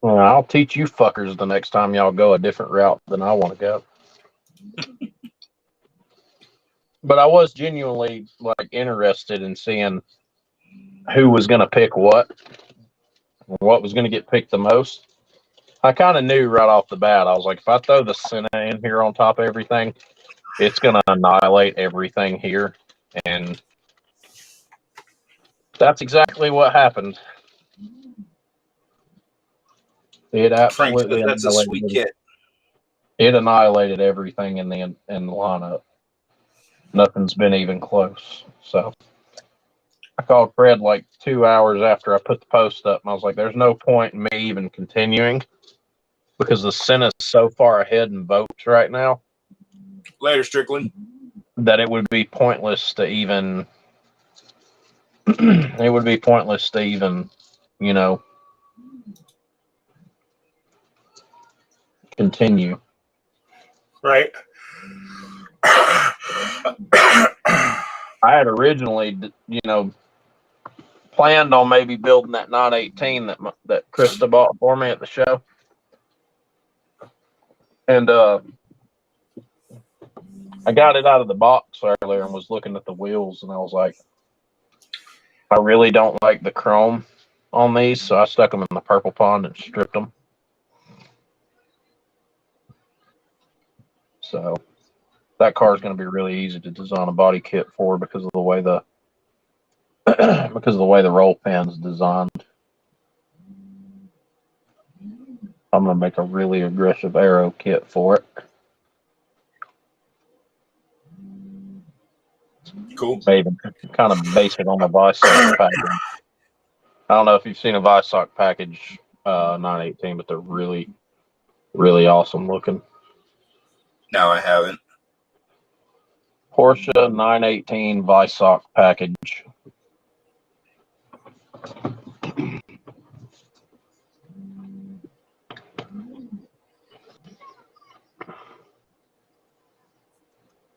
Well, I'll teach you fuckers the next time y'all go a different route than I want to go. But I was genuinely like interested in seeing who was going to pick what was going to get picked the most. I kind of knew right off the bat. I was like, if I throw the Senna in here on top of everything, it's going to annihilate everything here. And that's exactly what happened. It Frank absolutely says that's a sweet annihilated kit. it annihilated everything in the lineup. Nothing's been even close. So I called Fred like 2 hours after I put the post up, and I was like, there's no point in me even continuing because the Senna's so far ahead in votes right now Later, Strickland. that it would be pointless to even it would be pointless to even, you know, continue. Right. I had originally, you know, planned on maybe building that 918 that Krista bought for me at the show. And I got it out of the box earlier and was looking at the wheels, and I was like, I really don't like the chrome on these, so I stuck them in the purple pond and stripped them. So that car is going to be really easy to design a body kit for because of the way the roll pan's designed. I'm going to make a really aggressive aero kit for it. Cool. Maybe kind of base it on the Visock package. I don't know if you've seen a Visock package 918, but they're really, really awesome looking. No, I haven't. Porsche 918 Visock package.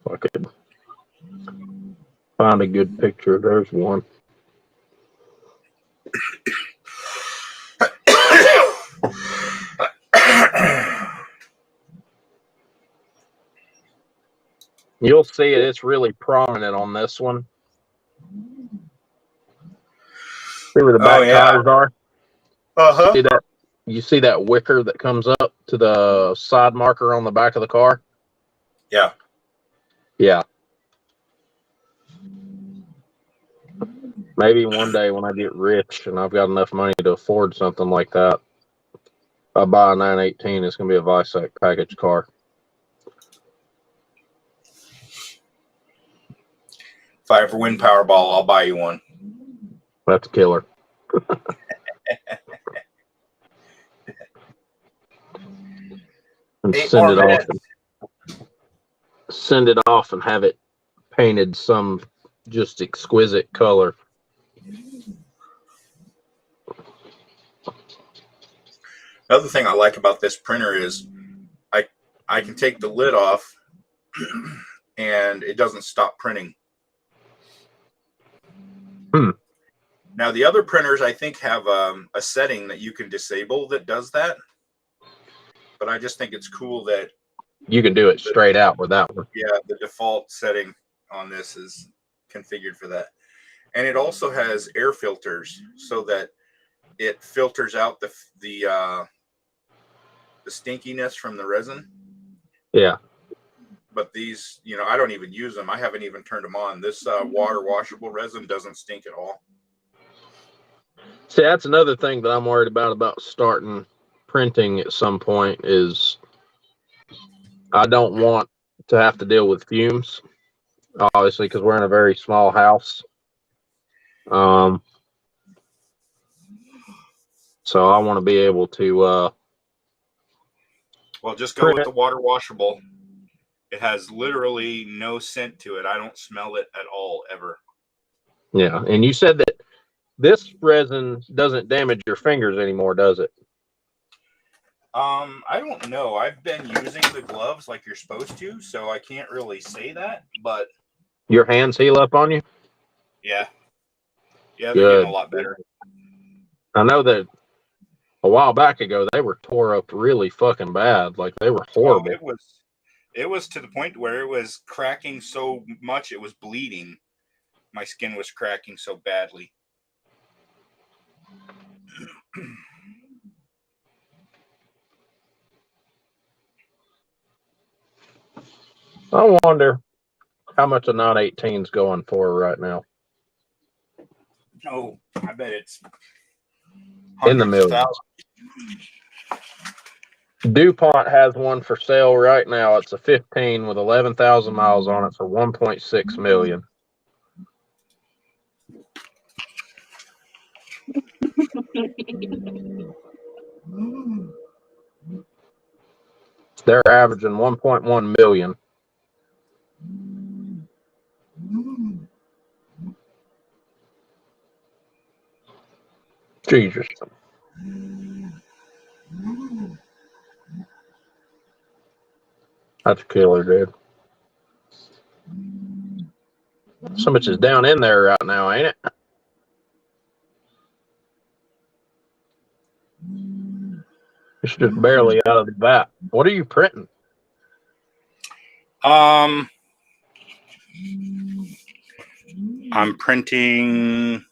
If I could find a good picture, there's one. You'll see it. It's really prominent on this one. See where the back tires are? Uh-huh. See that? You see that wicker that comes up to the side marker on the back of the car? Yeah. Yeah. Maybe one day when I get rich and I've got enough money to afford something like that, if I buy a 918, it's going to be a Visock package car. If I ever win Powerball, I'll buy you one. That's a killer. And send it off and have it painted some just exquisite color. Another thing I like about this printer is I can take the lid off and it doesn't stop printing. Now, the other printers, I think, have a setting that you can disable that does that. But I just think it's cool that you can do it straight out with that one. Yeah, the default setting on this is configured for that. And it also has air filters so that it filters out the stinkiness from the resin. Yeah. But these, you know, I don't even use them. I haven't even turned them on. This water washable resin doesn't stink at all. See, that's another thing that I'm worried about starting printing at some point is I don't want to have to deal with fumes, obviously, because we're in a very small house. So I want to be able to. Well, just go with the water washable. It has literally no scent to it. I don't smell it at all, ever. Yeah, and you said that this resin doesn't damage your fingers anymore, does it? I don't know. I've been using the gloves like you're supposed to, so I can't really say that, but Your hands heal up on you? yeah. Yeah, they're Good. getting a lot better. I know that a while back ago they were tore up really fucking bad. Like they were horrible. Oh, it was to the point where it was cracking so much it was bleeding. My skin was cracking so badly. I wonder how much a 918 is going for right now. Oh, I bet it's In the hundreds of millions. thousands. DuPont has one for sale right now. It's a 15 with 11,000 miles on it for 1.6 million. They're averaging 1.1 million. Jesus. That's a killer, dude. So much is down in there right now, ain't it? It's just barely out of the vat. What are you printing? I'm printing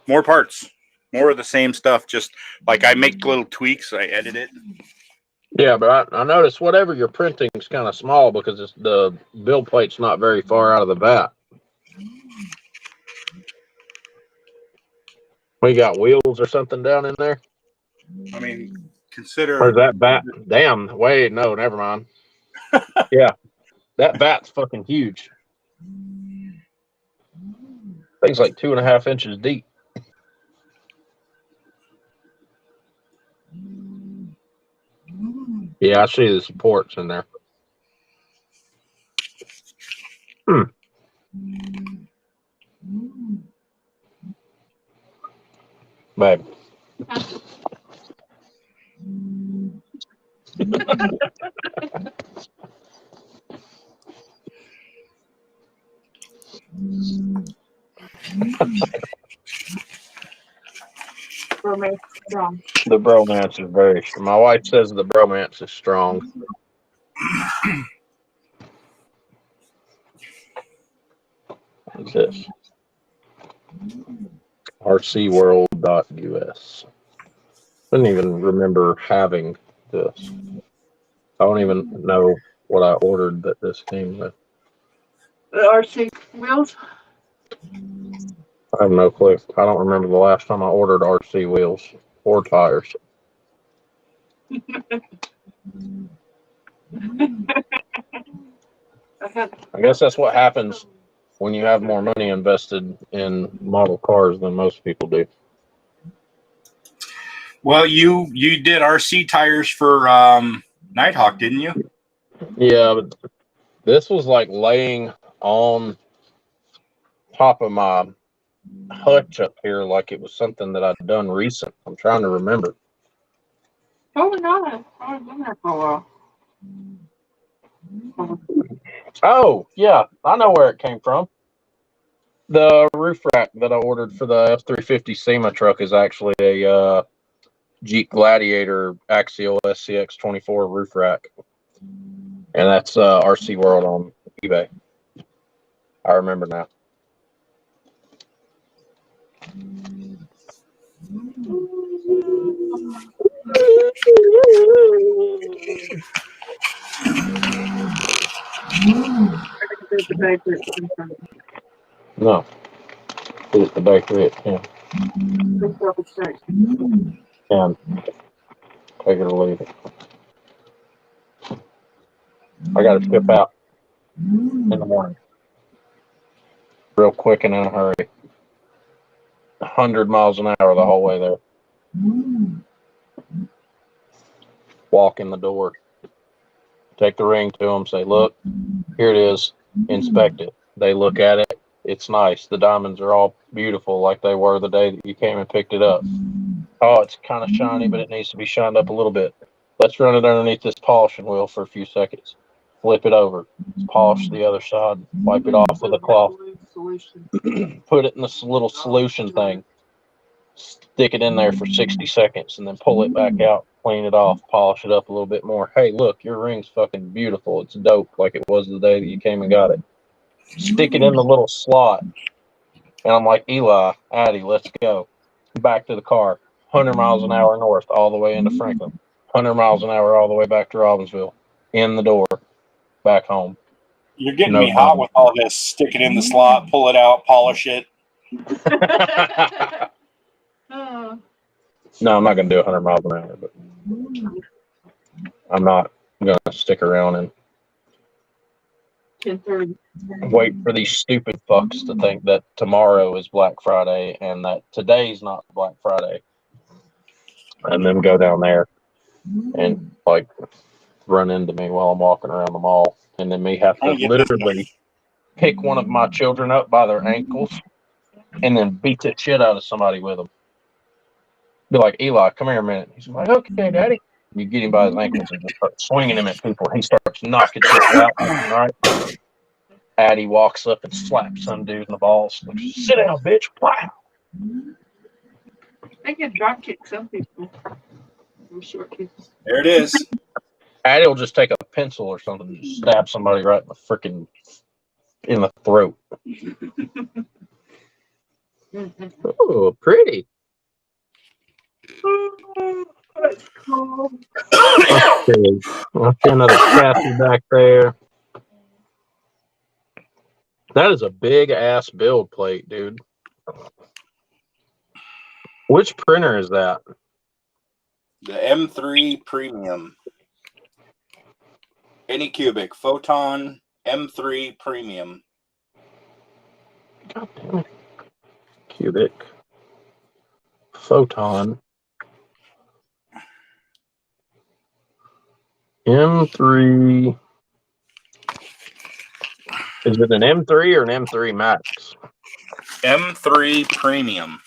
more parts, more of the same stuff. Just like I make little tweaks, I edit it. Yeah, but I noticed whatever you're printing is kind of small because the build plate's not very far out of the vat. We got wheels or something down in there. I mean, consider. Where's that vat? Damn. Wait, no, never mind. Yeah, that vat's fucking huge. Thing's like 2.5 inches deep. Yeah, I see the supports in there. Babe. Romance strong. The bromance is very strong. My wife says the bromance is strong. What's this? rcworld.us. I didn't even remember having this. I don't even know what I ordered that this came with. The RC wheels. I have no clue. I don't remember the last time I ordered RC wheels or tires. I guess that's what happens when you have more money invested in model cars than most people do. Well, you did RC tires for Nighthawk, didn't you? Yeah, but this was like laying on top of my hutch up here like it was something that I'd done recent. I'm trying to remember. Oh no, I've been there for a while. Oh, yeah, I know where it came from. The roof rack that I ordered for the F-350 SEMA truck is actually a Jeep Gladiator Axial SCX24 roof rack. And that's RC World on eBay. I remember now. No. It's the bakery at 10. And take it or leave it. I got to skip out in the morning. Real quick and in a hurry. 100 miles an hour the whole way there. Walk in the door. Take the ring to them. Say, look, here it is. Inspect it. They look at it. It's nice. The diamonds are all beautiful like they were the day that you came and picked it up. Oh, it's kind of shiny, but it needs to be shined up a little bit. Let's run it underneath this polishing wheel for a few seconds. Flip it over. Polish the other side. Wipe it off with a cloth. Put it in this little solution thing. Stick it in there for 60 seconds and then pull it back out, clean it off, polish it up a little bit more. Hey, look, your ring's fucking beautiful. It's dope like it was the day that you came and got it. Stick it in the little slot. And I'm like, Eli, Addie, let's go. Back to the car. 100 miles an hour north all the way into Franklin. 100 miles an hour all the way back to Robbinsville. In the door. Back home. You're getting No me hot problem. with all this. Stick it in the slot, pull it out, polish it. No, I'm not going to do 100 miles an hour, but I'm not going to stick around and 10:30. wait for these stupid fucks to think that tomorrow is Black Friday and that today's not Black Friday. And then go down there and like run into me while I'm walking around the mall. And then me have to literally pick one of my children up by their ankles and then beat the shit out of somebody with them. Be like, Eli, come here a minute. He's like, okay, Daddy. You get him by his ankles and just start swinging him at people. He starts knocking people out. All right. Addie walks up and slaps some dude in the balls. Like, sit down, bitch. Wow. They can drop kick some people. Short kicks. There it is. Addie will just take a pencil or something and just stab somebody right in the freaking in the throat. Oh, pretty. That's cool. Okay. Let's see another chassis back there. That is a big ass build plate, dude. Which printer is that? The M3 Premium. Anycubic Photon M3 Premium. God damn it. Cubic. Photon. M3. Is it an M3 or an M3 Max? M3 Premium.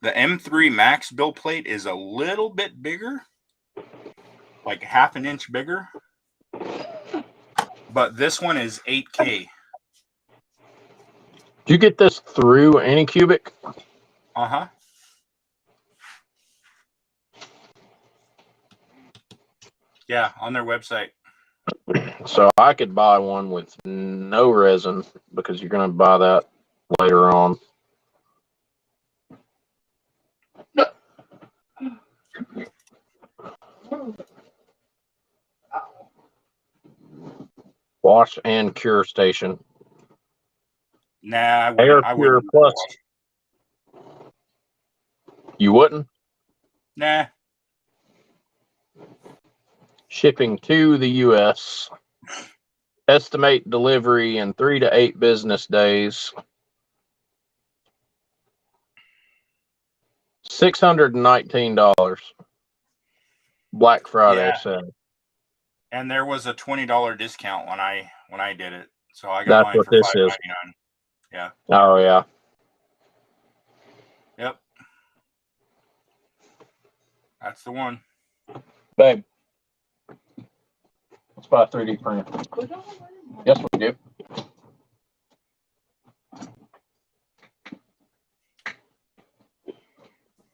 The M3 Max build plate is a little bit bigger, like half an inch bigger, but this one is 8K. Did you get this through Anycubic? Uh-huh. Yeah, on their website. So I could buy one with no resin because you're going to buy that later on. Wash and cure station. Nah, I Air wouldn't. Pure Plus. You wouldn't? Nah. Shipping to the U.S. Estimate delivery in 3 to 8 business days. $619. Black Friday sale. And there was a $20 discount when I did it, so I got That's mine what for this $5.99. is. Yeah. Oh yeah. Yep. That's the one. Babe, let's buy a 3D printer. Yes, we do.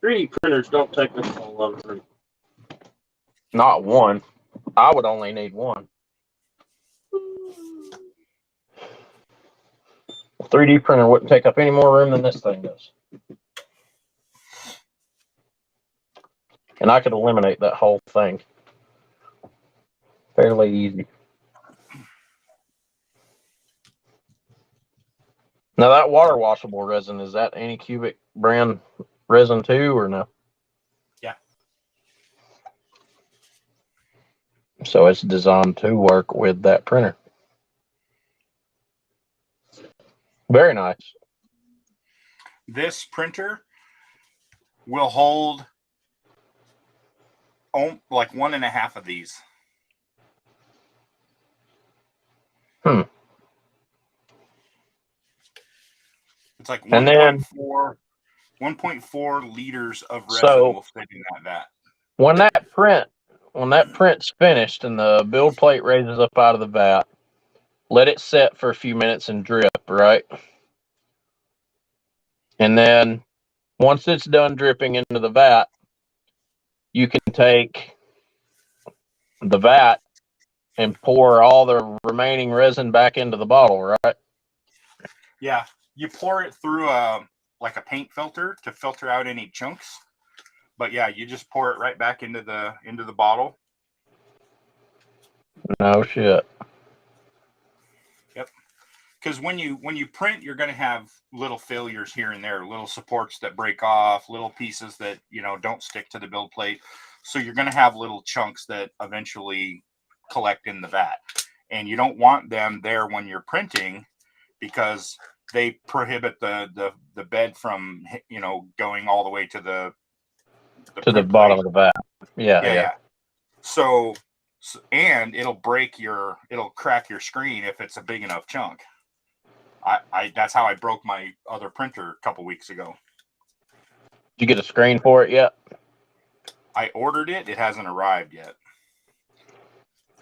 $3D printers don't take this long. Not one. I would only need one. A 3D printer wouldn't take up any more room than this thing does. And I could eliminate that whole thing. Fairly easy. Now that water washable resin, is that Anycubic brand resin too or no? Yeah. So it's designed to work with that printer. Very nice. This printer will hold like 1.5 of these. It's like And then 1.4 liters of resin So- will fit in that vat. when that print's finished and the build plate raises up out of the vat, let it set for a few minutes and drip, right? And then once it's done dripping into the vat, you can take the vat and pour all the remaining resin back into the bottle, right? Yeah, you pour it through like a paint filter to filter out any chunks. But yeah, you just pour it right back into the bottle. No shit. Yep. Because when you print, you're going to have little failures here and there, little supports that break off, little pieces that don't stick to the build plate. So you're going to have little chunks that eventually collect in the vat, and you don't want them there when you're printing because they prohibit the bed from going all the way to the bottom of the vat. Yeah. So and it'll crack your screen if it's a big enough chunk. I that's how I broke my other printer a couple weeks ago. Did you get a screen for it yet? I ordered it. It hasn't arrived yet.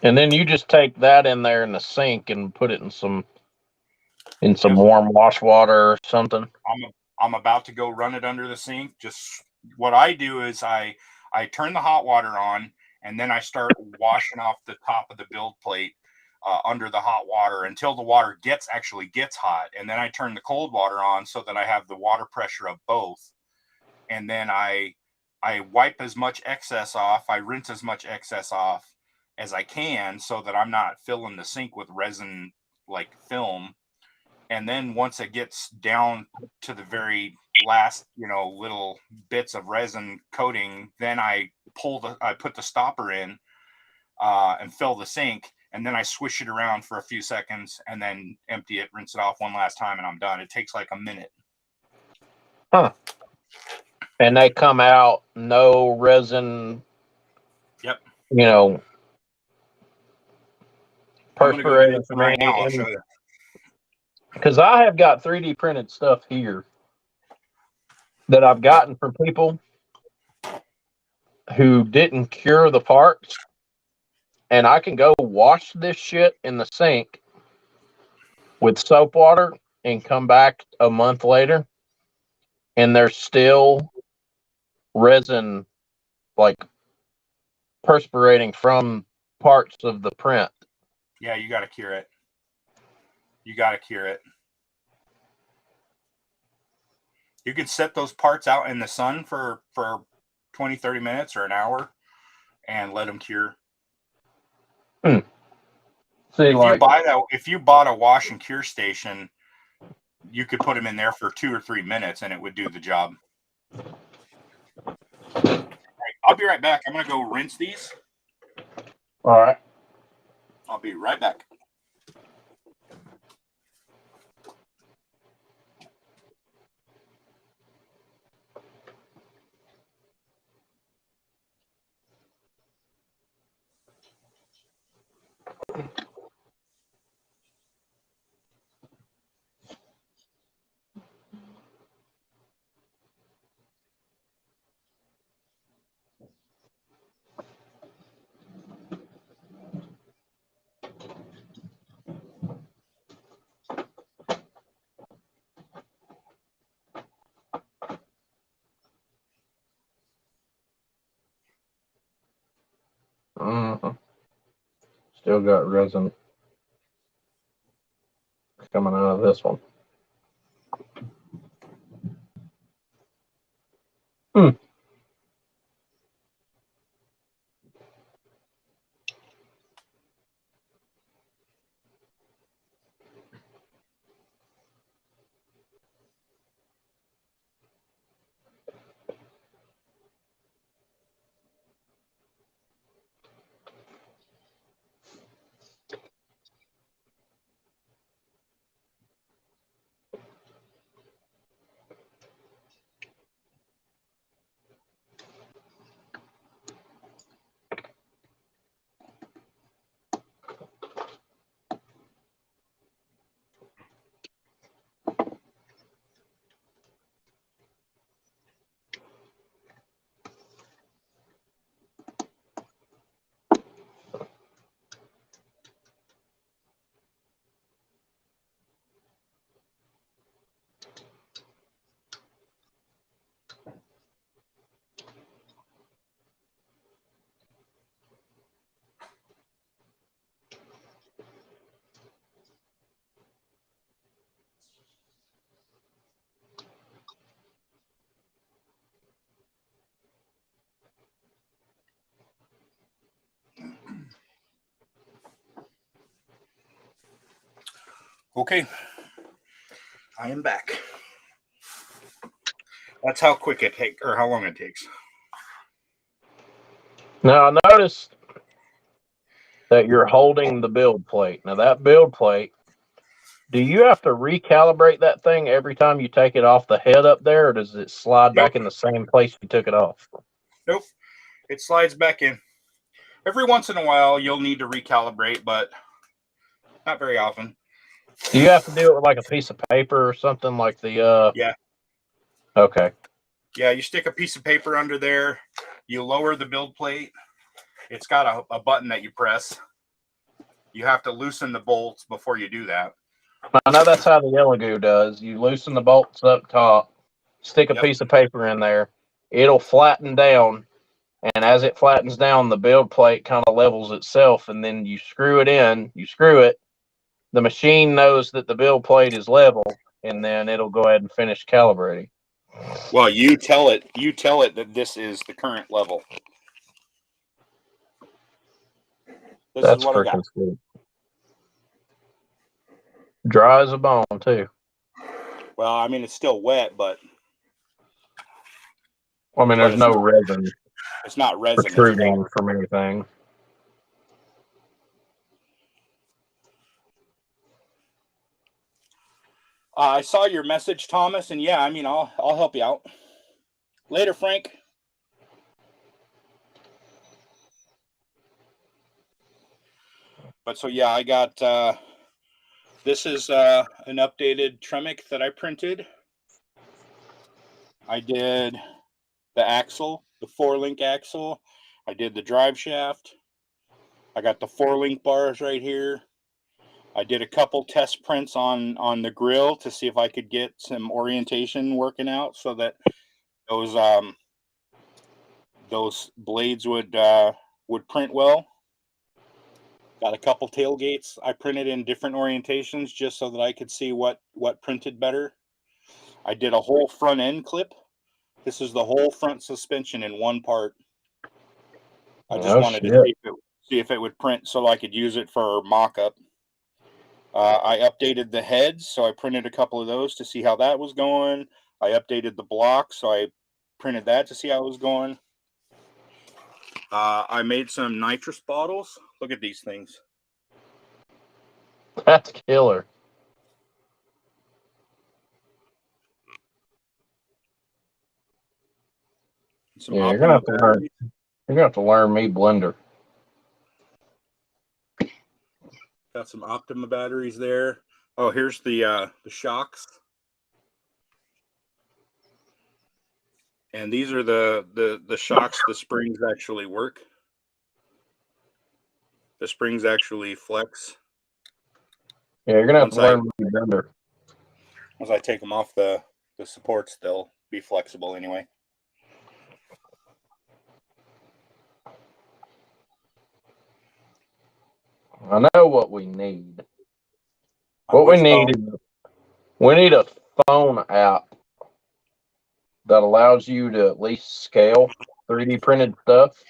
And then you just take that in there in the sink and put it in some warm wash water or something. I'm about to go run it under the sink. Just what I do is I turn the hot water on, and then I start washing off the top of the build plate under the hot water until the water actually gets hot. And then I turn the cold water on so that I have the water pressure of both. And then I wipe as much excess off. I rinse as much excess off as I can so that I'm not filling the sink with resin like film. And then once it gets down to the very last, little bits of resin coating, then I put the stopper in and fill the sink. And then I swish it around for a few seconds and then empty it, rinse it off one last time, and I'm done. It takes like a minute. Huh. And they come out no resin. Yep. Perspirating from right now. I'll show you. Because I have got 3D printed stuff here that I've gotten from people who didn't cure the parts, and I can go wash this shit in the sink with soap water and come back a month later, and there's still resin like perspirating from parts of the print. Yeah, you got to cure it. You can set those parts out in the sun for 20, 30 minutes or an hour and let them cure. See, if you bought a wash and cure station, you could put them in there for 2 or 3 minutes and it would do the job. All right, I'll be right back. I'm going to go rinse these. all right. I'll be right back. Still got resin coming out of this one. Okay. I am back. That's how quick it takes, or how long it takes. Now, I noticed that you're holding the build plate. Now, that build plate, do you have to recalibrate that thing every time you take it off the head up there, or does it slide Nope. back in the same place you took it off? Nope. It slides back in. Every once in a while, you'll need to recalibrate, but not very often. Do you have to do it with like a piece of paper or something like the, Yeah. Okay. Yeah, you stick a piece of paper under there. You lower the build plate. It's got a button that you press. You have to loosen the bolts before you do that. I know that's how the Elegoo does. You loosen the bolts up top, stick a Yep. piece of paper in there. It'll flatten down. And as it flattens down, the build plate kind of levels itself. And then you screw it in, you screw it. The machine knows that the build plate is level, and then it'll go ahead and finish calibrating. Well, you tell it that this is the current level. That's is what I got. freaking sweet. Dry as a bone, too. Well, I mean, it's still wet, but I mean, there's no resin it's not resin. protruding from anything. I saw your message, Thomas, and yeah, I mean, I'll help you out. Later, Frank. But so yeah, I got this is an updated Tremec that I printed. I did the axle, the 4-link axle. I did the drive shaft. I got the 4-link bars right here. I did a couple test prints on the grill to see if I could get some orientation working out so that those blades would print well. Got a couple tailgates I printed in different orientations just so that I could see what printed better. I did a whole front end clip. This is the whole front suspension in one part. I just wanted to see if it would print so I could use it for mock-up. I updated the heads, so I printed a couple of those to see how that was going. I updated the block, so I printed that to see how it was going. I made some nitrous bottles. Look at these things. That's killer. Yeah, you're gonna have to learn. You're gonna have to learn me Blender. Got some Optima batteries there. Oh, here's the shocks. And these are the shocks. The springs actually work. The springs actually flex. Yeah, you're gonna have to learn me Blender. Once I take them off the supports, they'll be flexible anyway. I know what we need. What we need is we need a phone app that allows you to at least scale 3D printed stuff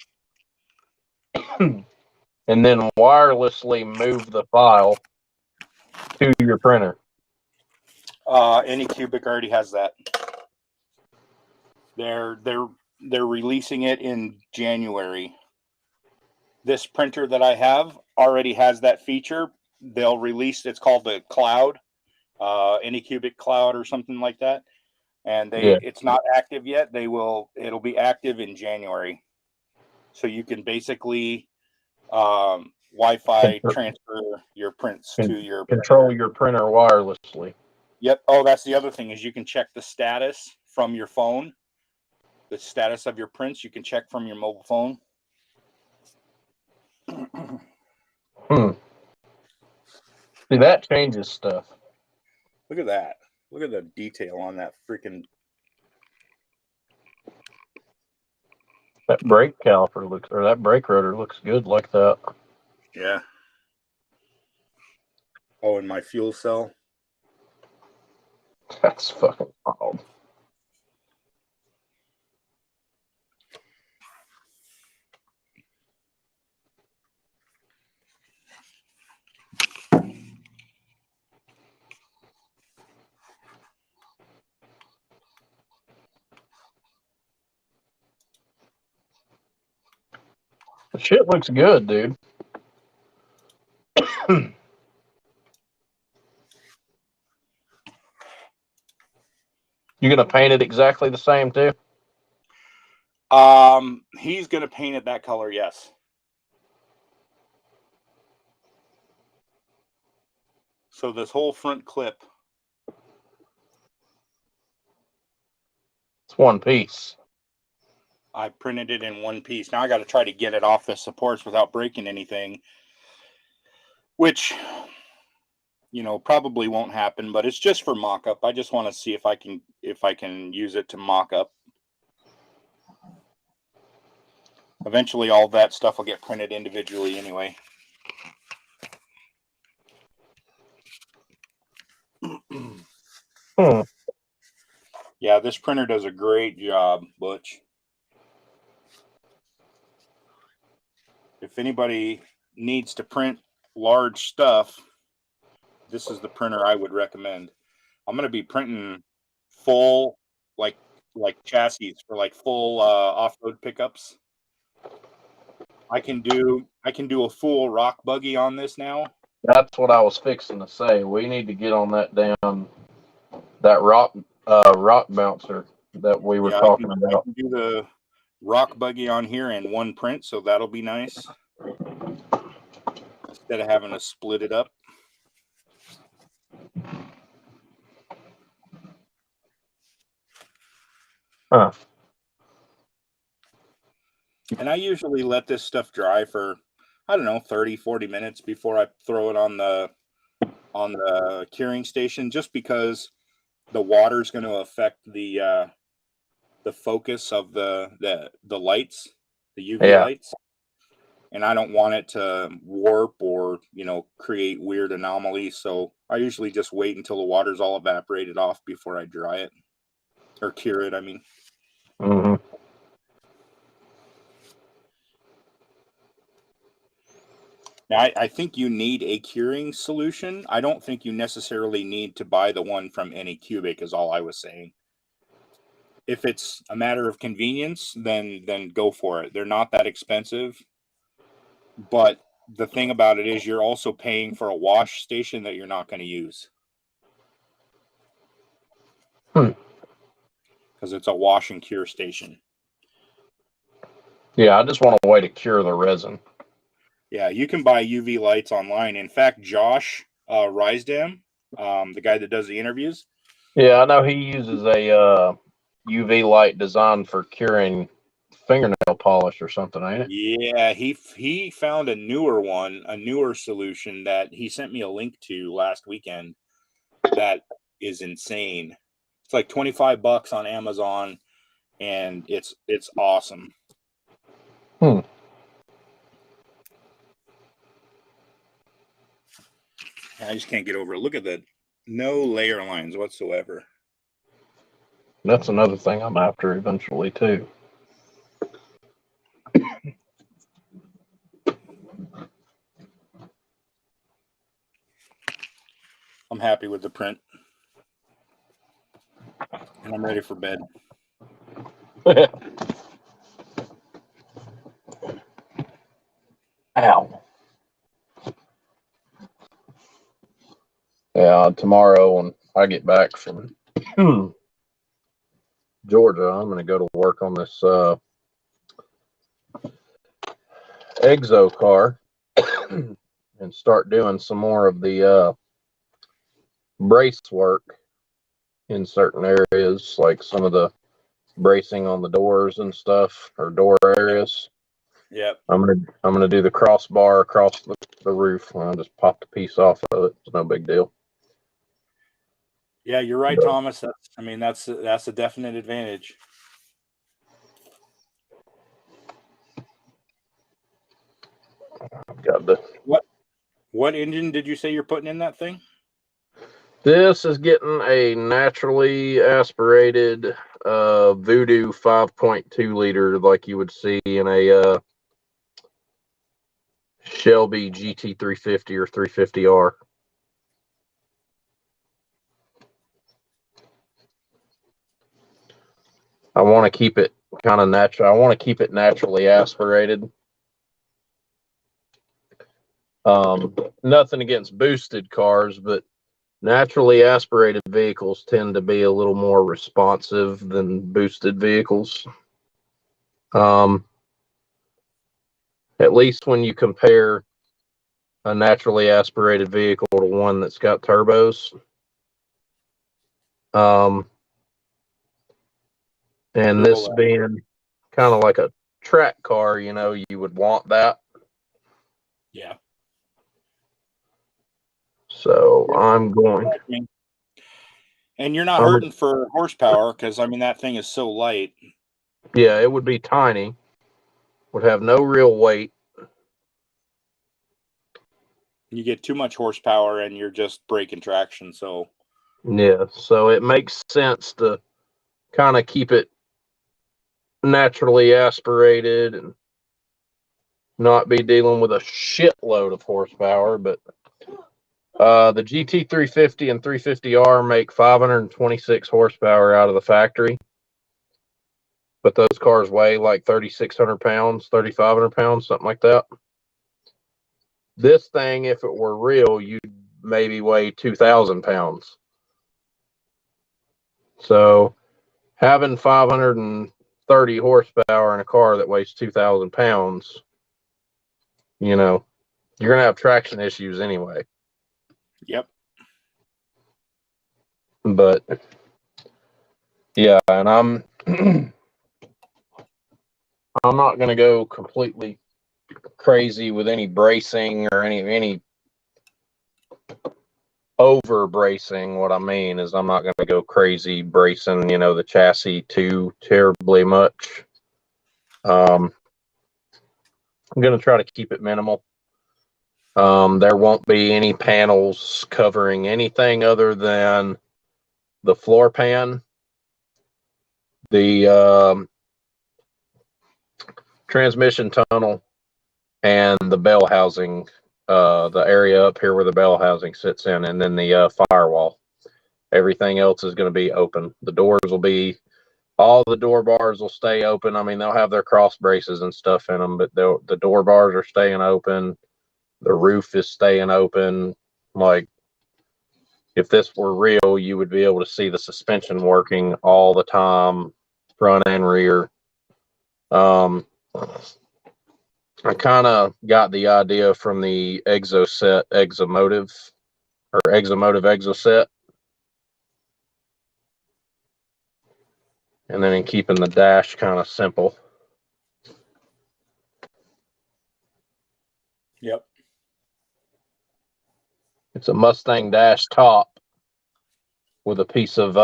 and then wirelessly move the file to your printer. Anycubic already has that. They're releasing it in January. This printer that I have already has that feature. They'll release, it's called the Cloud, Anycubic Cloud or something like that. And it's not active yet. It'll be active in January. So you can basically Wi-Fi transfer your prints to your control your printer wirelessly. Yep. Oh, that's the other thing is you can check the status from your phone. The status of your prints you can check from your mobile phone. See, that changes stuff. Look at that. Look at the detail on that freaking. That brake caliper looks, or that brake rotor looks good like that. Yeah. Oh, and my fuel cell. That's fucking wild. Shit looks good, dude. You gonna paint it exactly the same too? He's gonna paint it that color, yes. So this whole front clip, It's one piece. I printed it in one piece. Now I got to try to get it off the supports without breaking anything, which, you know, probably won't happen, but it's just for mock-up. I just want to see if I can use it to mock up. Eventually all that stuff will get printed individually anyway. Yeah, this printer does a great job, Butch. If anybody needs to print large stuff, this is the printer I would recommend. I'm going to be printing full, like chassis for like full off-road pickups. I can do a full rock buggy on this now. That's what I was fixing to say. We need to get on that damn rock bouncer that we were talking about. I can do the rock buggy on here in one print, so that'll be nice. Instead of having to split it up. Huh. And I usually let this stuff dry for, I don't know, 30, 40 minutes before I throw it on the curing station, just because the water is going to affect the focus of the lights, the UV lights. And I don't want it to warp or, you know, create weird anomalies. So I usually just wait until the water's all evaporated off before I dry it or cure it, I mean. Mm-hmm. Now, I think you need a curing solution. I don't think you necessarily need to buy the one from Anycubic, is all I was saying. If it's a matter of convenience, then go for it. They're not that expensive. But the thing about it is you're also paying for a wash station that you're not going to use. Because it's a wash and cure station. Yeah, I just want a way to cure the resin. Yeah, you can buy UV lights online. In fact, Josh Rysdam, the guy that does the interviews. Yeah, I know he uses a UV light designed for curing fingernail polish or something, ain't it? Yeah, he found a newer solution that he sent me a link to last weekend. That is insane. It's like $25 on Amazon, and it's awesome. I just can't get over it. Look at that. No layer lines whatsoever. That's another thing I'm after eventually, too. I'm happy with the print. And I'm ready for bed. Ow. Yeah, tomorrow when I get back from Georgia, I'm going to go to work on this Exo car and start doing some more of the brace work in certain areas, like some of the bracing on the doors and stuff, or door areas. Yep. I'm gonna do the crossbar across the roof. I'll just pop the piece off of it. It's no big deal. Yeah, you're right, Thomas. That's a definite advantage. I've got the what engine did you say you're putting in that thing? This is getting a naturally aspirated Voodoo 5.2 liter, like you would see in a Shelby GT350 or 350R. I want to keep it kind of natural. I want to keep it naturally aspirated. Nothing against boosted cars, but naturally aspirated vehicles tend to be a little more responsive than boosted vehicles. At least when you compare a naturally aspirated vehicle to one that's got turbos. And this being kind of like a track car, you know, you would want that. Yeah. So I'm going. And you're not hurting for horsepower because, I mean, that thing is so light. Yeah, it would be tiny. Would have no real weight. You get too much horsepower and you're just breaking traction. So, yeah, so it makes sense to kind of keep it naturally aspirated and not be dealing with a shitload of horsepower. But the GT 350 and 350R make 526 horsepower out of the factory. But those cars weigh like 3,600 pounds, 3,500 pounds, something like that. This thing, if it were real, you'd maybe weigh 2,000 pounds. So having 530 horsepower in a car that weighs 2,000 pounds, you know, you're going to have traction issues anyway. yep. But yeah, and I'm I'm not going to go completely crazy with any bracing or any over bracing. What I mean is I'm not going to go crazy bracing, you know, the chassis too terribly much. I'm going to try to keep it minimal. There won't be any panels covering anything other than the floor pan, the transmission tunnel, and the bell housing, the area up here where the bell housing sits in, and then the firewall. Everything else is going to be open. The doors will be, all the door bars will stay open. I mean, they'll have their cross braces and stuff in them, but the door bars are staying open. The roof is staying open. Like, if this were real, you would be able to see the suspension working all the time, front and rear. I kind of got the idea from the Exoset Exomotive or Exomotive Exoset. And then in keeping the dash kind of simple. Yep. It's a Mustang dash top with a piece of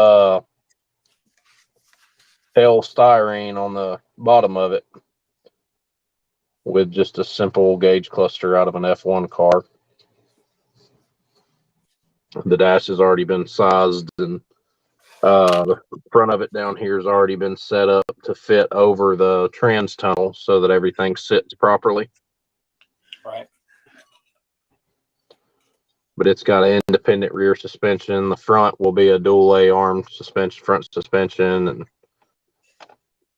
L-styrene on the bottom of it with just a simple gauge cluster out of an F1 car. The dash has already been sized, and the front of it down here has already been set up to fit over the trans tunnel so that everything sits properly. Right. But it's got an independent rear suspension. The front will be a dual A-arm suspension, front suspension, and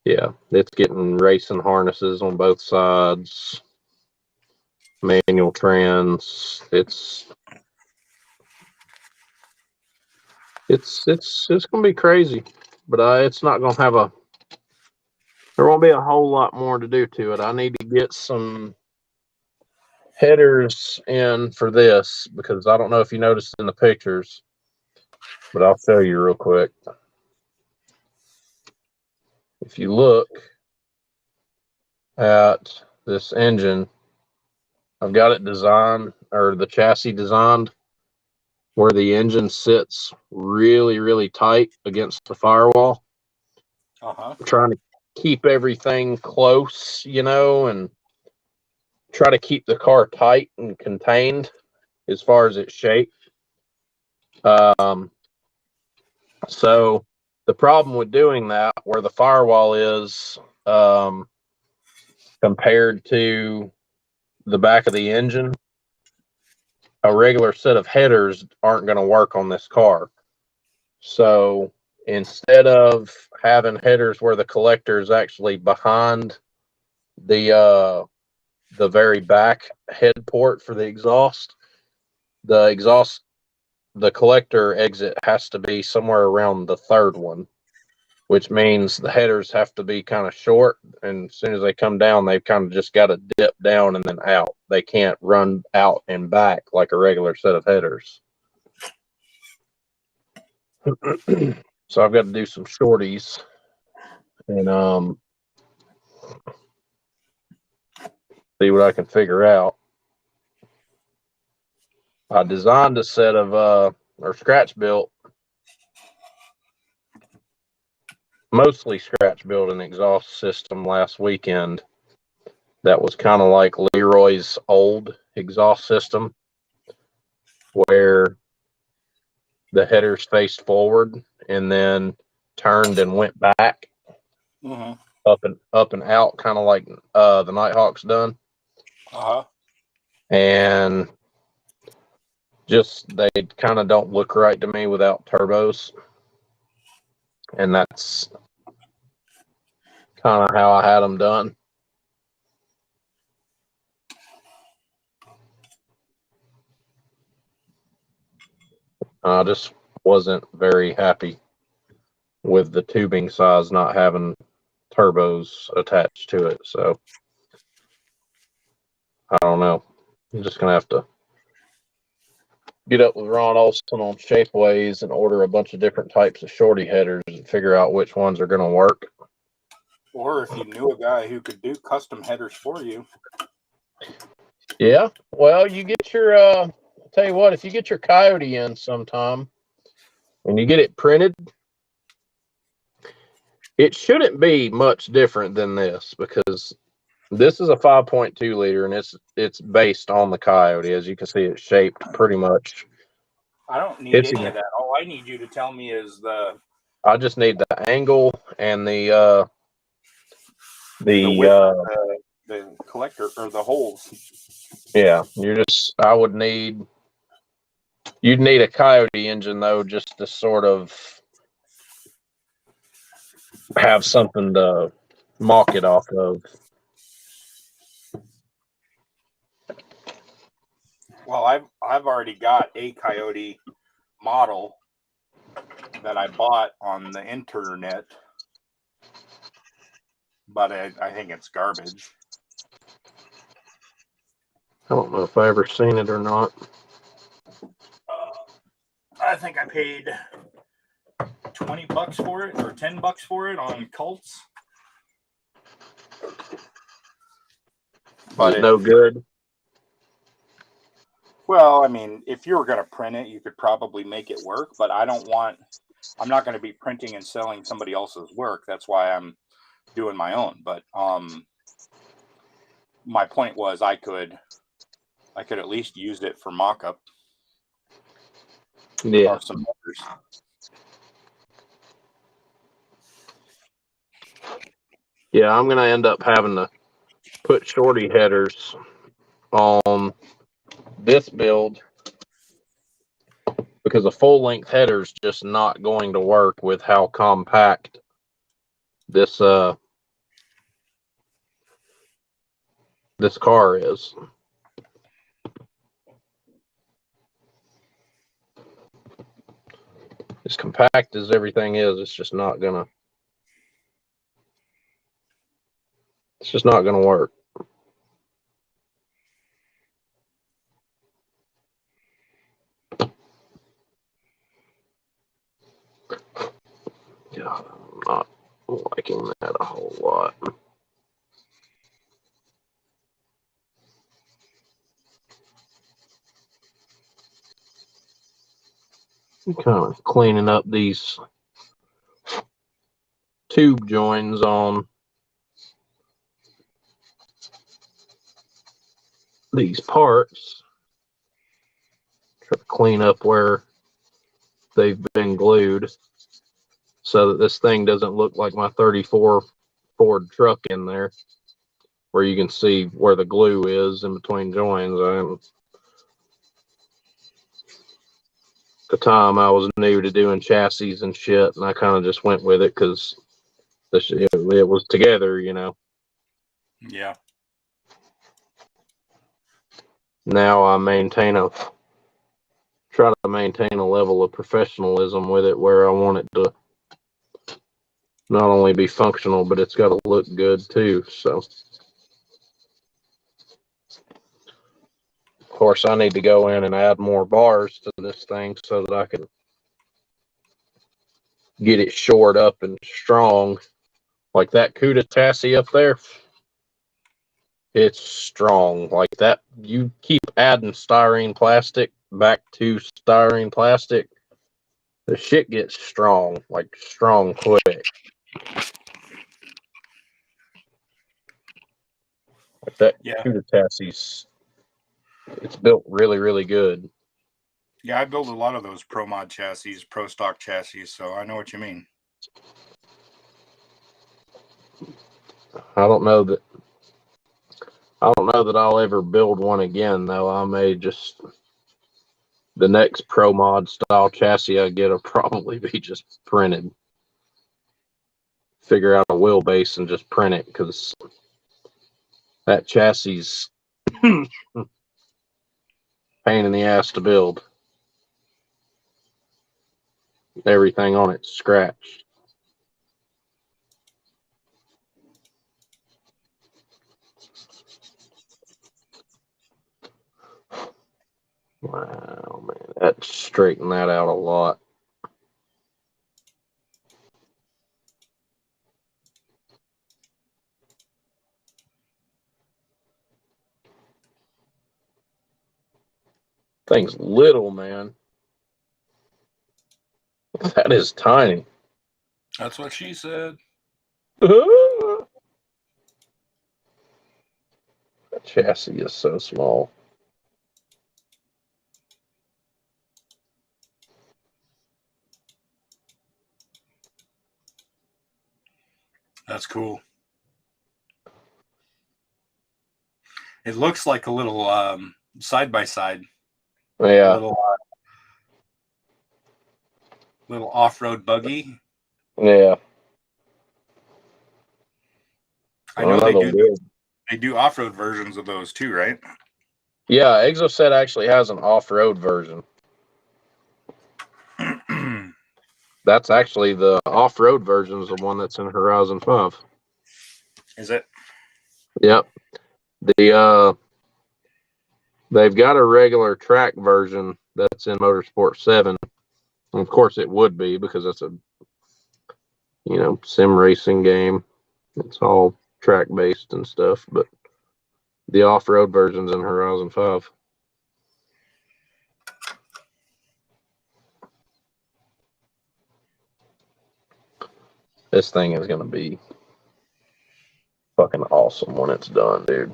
yeah, it's getting racing harnesses on both sides, manual trans. It's gonna be crazy, but it's not gonna have a. There won't be a whole lot more to do to it. I need to get some headers in for this because I don't know if you noticed in the pictures, but I'll show you real quick. If you look at this engine, I've got it designed, or the chassis designed, where the engine sits really, really tight against the firewall. Trying to keep everything close, you know, and try to keep the car tight and contained as far as its shape. So the problem with doing that, where the firewall is compared to the back of the engine, a regular set of headers aren't going to work on this car. So instead of having headers where the collector is actually behind the the very back head port for the exhaust. The collector exit has to be somewhere around the third one, which means the headers have to be kind of short. And as soon as they come down, they've kind of just got to dip down and then out. They can't run out and back like a regular set of headers. So I've got to do some shorties and see what I can figure out. I designed a set of or scratch built, mostly scratch built an exhaust system last weekend that was kind of like Leroy's old exhaust system, where the headers faced forward and then turned and went back, up and out, kind of like the Nighthawk's done. And just they kind of don't look right to me without turbos, and that's kind of how I had them done. I just wasn't very happy with the tubing size not having turbos attached to it, so I don't know. I'm just gonna have to get up with Ron Olson on Shapeways and order a bunch of different types of shorty headers and figure out which ones are gonna work. Or if you knew a guy who could do custom headers for you. Yeah, well, you get your I'll tell you what, if you get your Coyote in sometime and you get it printed, it shouldn't be much different than this, because this is a 5.2 liter and it's based on the Coyote. As you can see, it's shaped pretty much. I don't need any of that. All I need you to tell me is I just need the angle and the collector or the holes. Yeah, you'd need a Coyote engine though, just to sort of have something to mock it off of. Well, I've already got a Coyote model that I bought on the internet, but I think it's garbage. I don't know if I ever seen it or not. I think I paid $20 for it or $10 for it on Cults. But it's no good. Well, I mean, if you were going to print it, you could probably make it work, but I'm not going to be printing and selling somebody else's work. That's why I'm doing my own. But my point was I could at least use it for mock-up. Yeah. Or some others. Yeah, I'm going to end up having to put shorty headers on this build because a full length header is just not going to work with how compact this car is. As compact as everything is, it's just not gonna work. Yeah, I'm not liking that a whole lot. I'm kind of cleaning up these tube joins on these parts. Try to clean up where they've been glued so that this thing doesn't look like my 34 Ford truck in there, where you can see where the glue is in between joins. At the time, I was new to doing chassis and shit, and I kind of just went with it because it was together, you know. Yeah. now I try to maintain a level of professionalism with it where I want it to not only be functional, but it's got to look good too. So, of course, I need to go in and add more bars to this thing so that I can get it shored up and strong. Like that CUDA chassis up there, it's strong. Like that, you keep adding styrene plastic back to styrene plastic, the shit gets strong, like strong quick. Like that Yeah. CUDA chassis, it's built really, really good. Yeah, I build a lot of those Pro Mod chassis, Pro Stock chassis, so I know what you mean. I don't know that I'll ever build one again, though. I may just, the next Pro Mod style chassis I get will probably be just printed. Figure out a wheelbase and just print it, because that chassis pain in the ass to build. Everything on it's scratched. Wow, man, that straightened that out a lot. Thing's little, man. That is tiny. That's what she said. The chassis is so small. That's cool. It looks like a little side by side. Yeah. Little off-road buggy. Yeah. I know they do off-road versions of those too, right? Yeah, Exocet actually has an off-road version. That's actually the off-road version is the one that's in Horizon 5. Is it? Yep. They've got a regular track version that's in Motorsport 7. And of course it would be, because it's a sim racing game. It's all track based and stuff, but the off-road version's in Horizon 5. This thing is going to be fucking awesome when it's done, dude.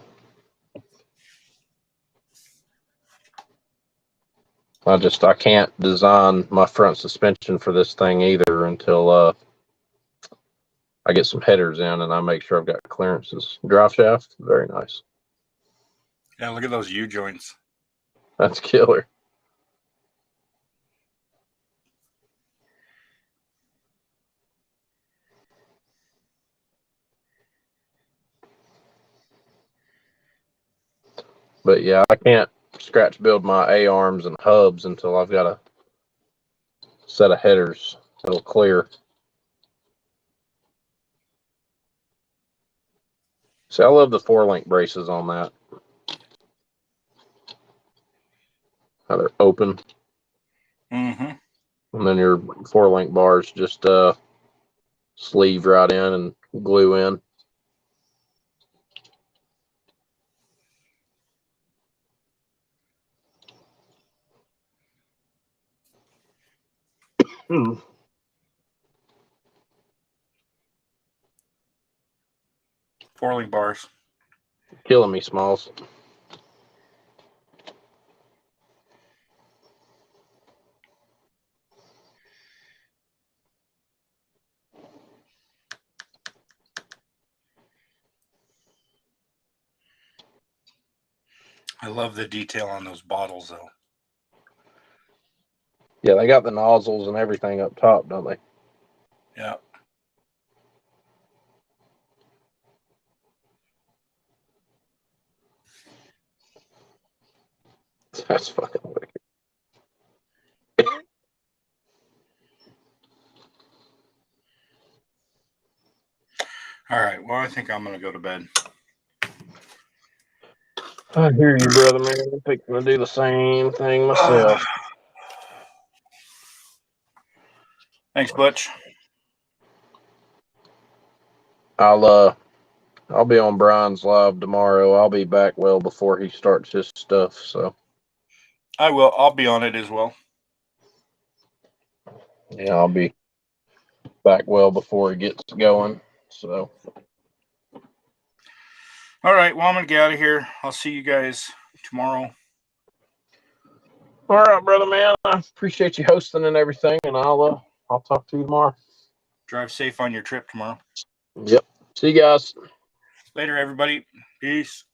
I can't design my front suspension for this thing either until I get some headers in and I make sure I've got clearances. Drive shaft, very nice. Yeah, look at those U-joints. That's killer. But yeah, I can't scratch build my A-arms and hubs until I've got a set of headers that'll clear. See, I love the 4-link braces on that. How they're open. Mm-hmm. And then your 4-link bars just sleeve right in and glue in. Hmm. Four-link bars. Killing me, Smalls. I love the detail on those bottles, though. Yeah, they got the nozzles and everything up top, don't they? Yeah. That's fucking wicked. All right. Well, I think I'm going to go to bed. I hear you, brother, man. I'm fixing to do the same thing myself. Thanks, Butch. I'll be on Brian's live tomorrow. I'll be back well before he starts his stuff. So I will. I'll be on it as well. yeah, I'll be back well before he gets going. So All right. Well, I'm going to get out of here. I'll see you guys tomorrow. all right, brother, man. I appreciate you hosting and everything, and I'll talk to you tomorrow. Drive safe on your trip tomorrow. Yep. See you guys. Later, everybody. Peace.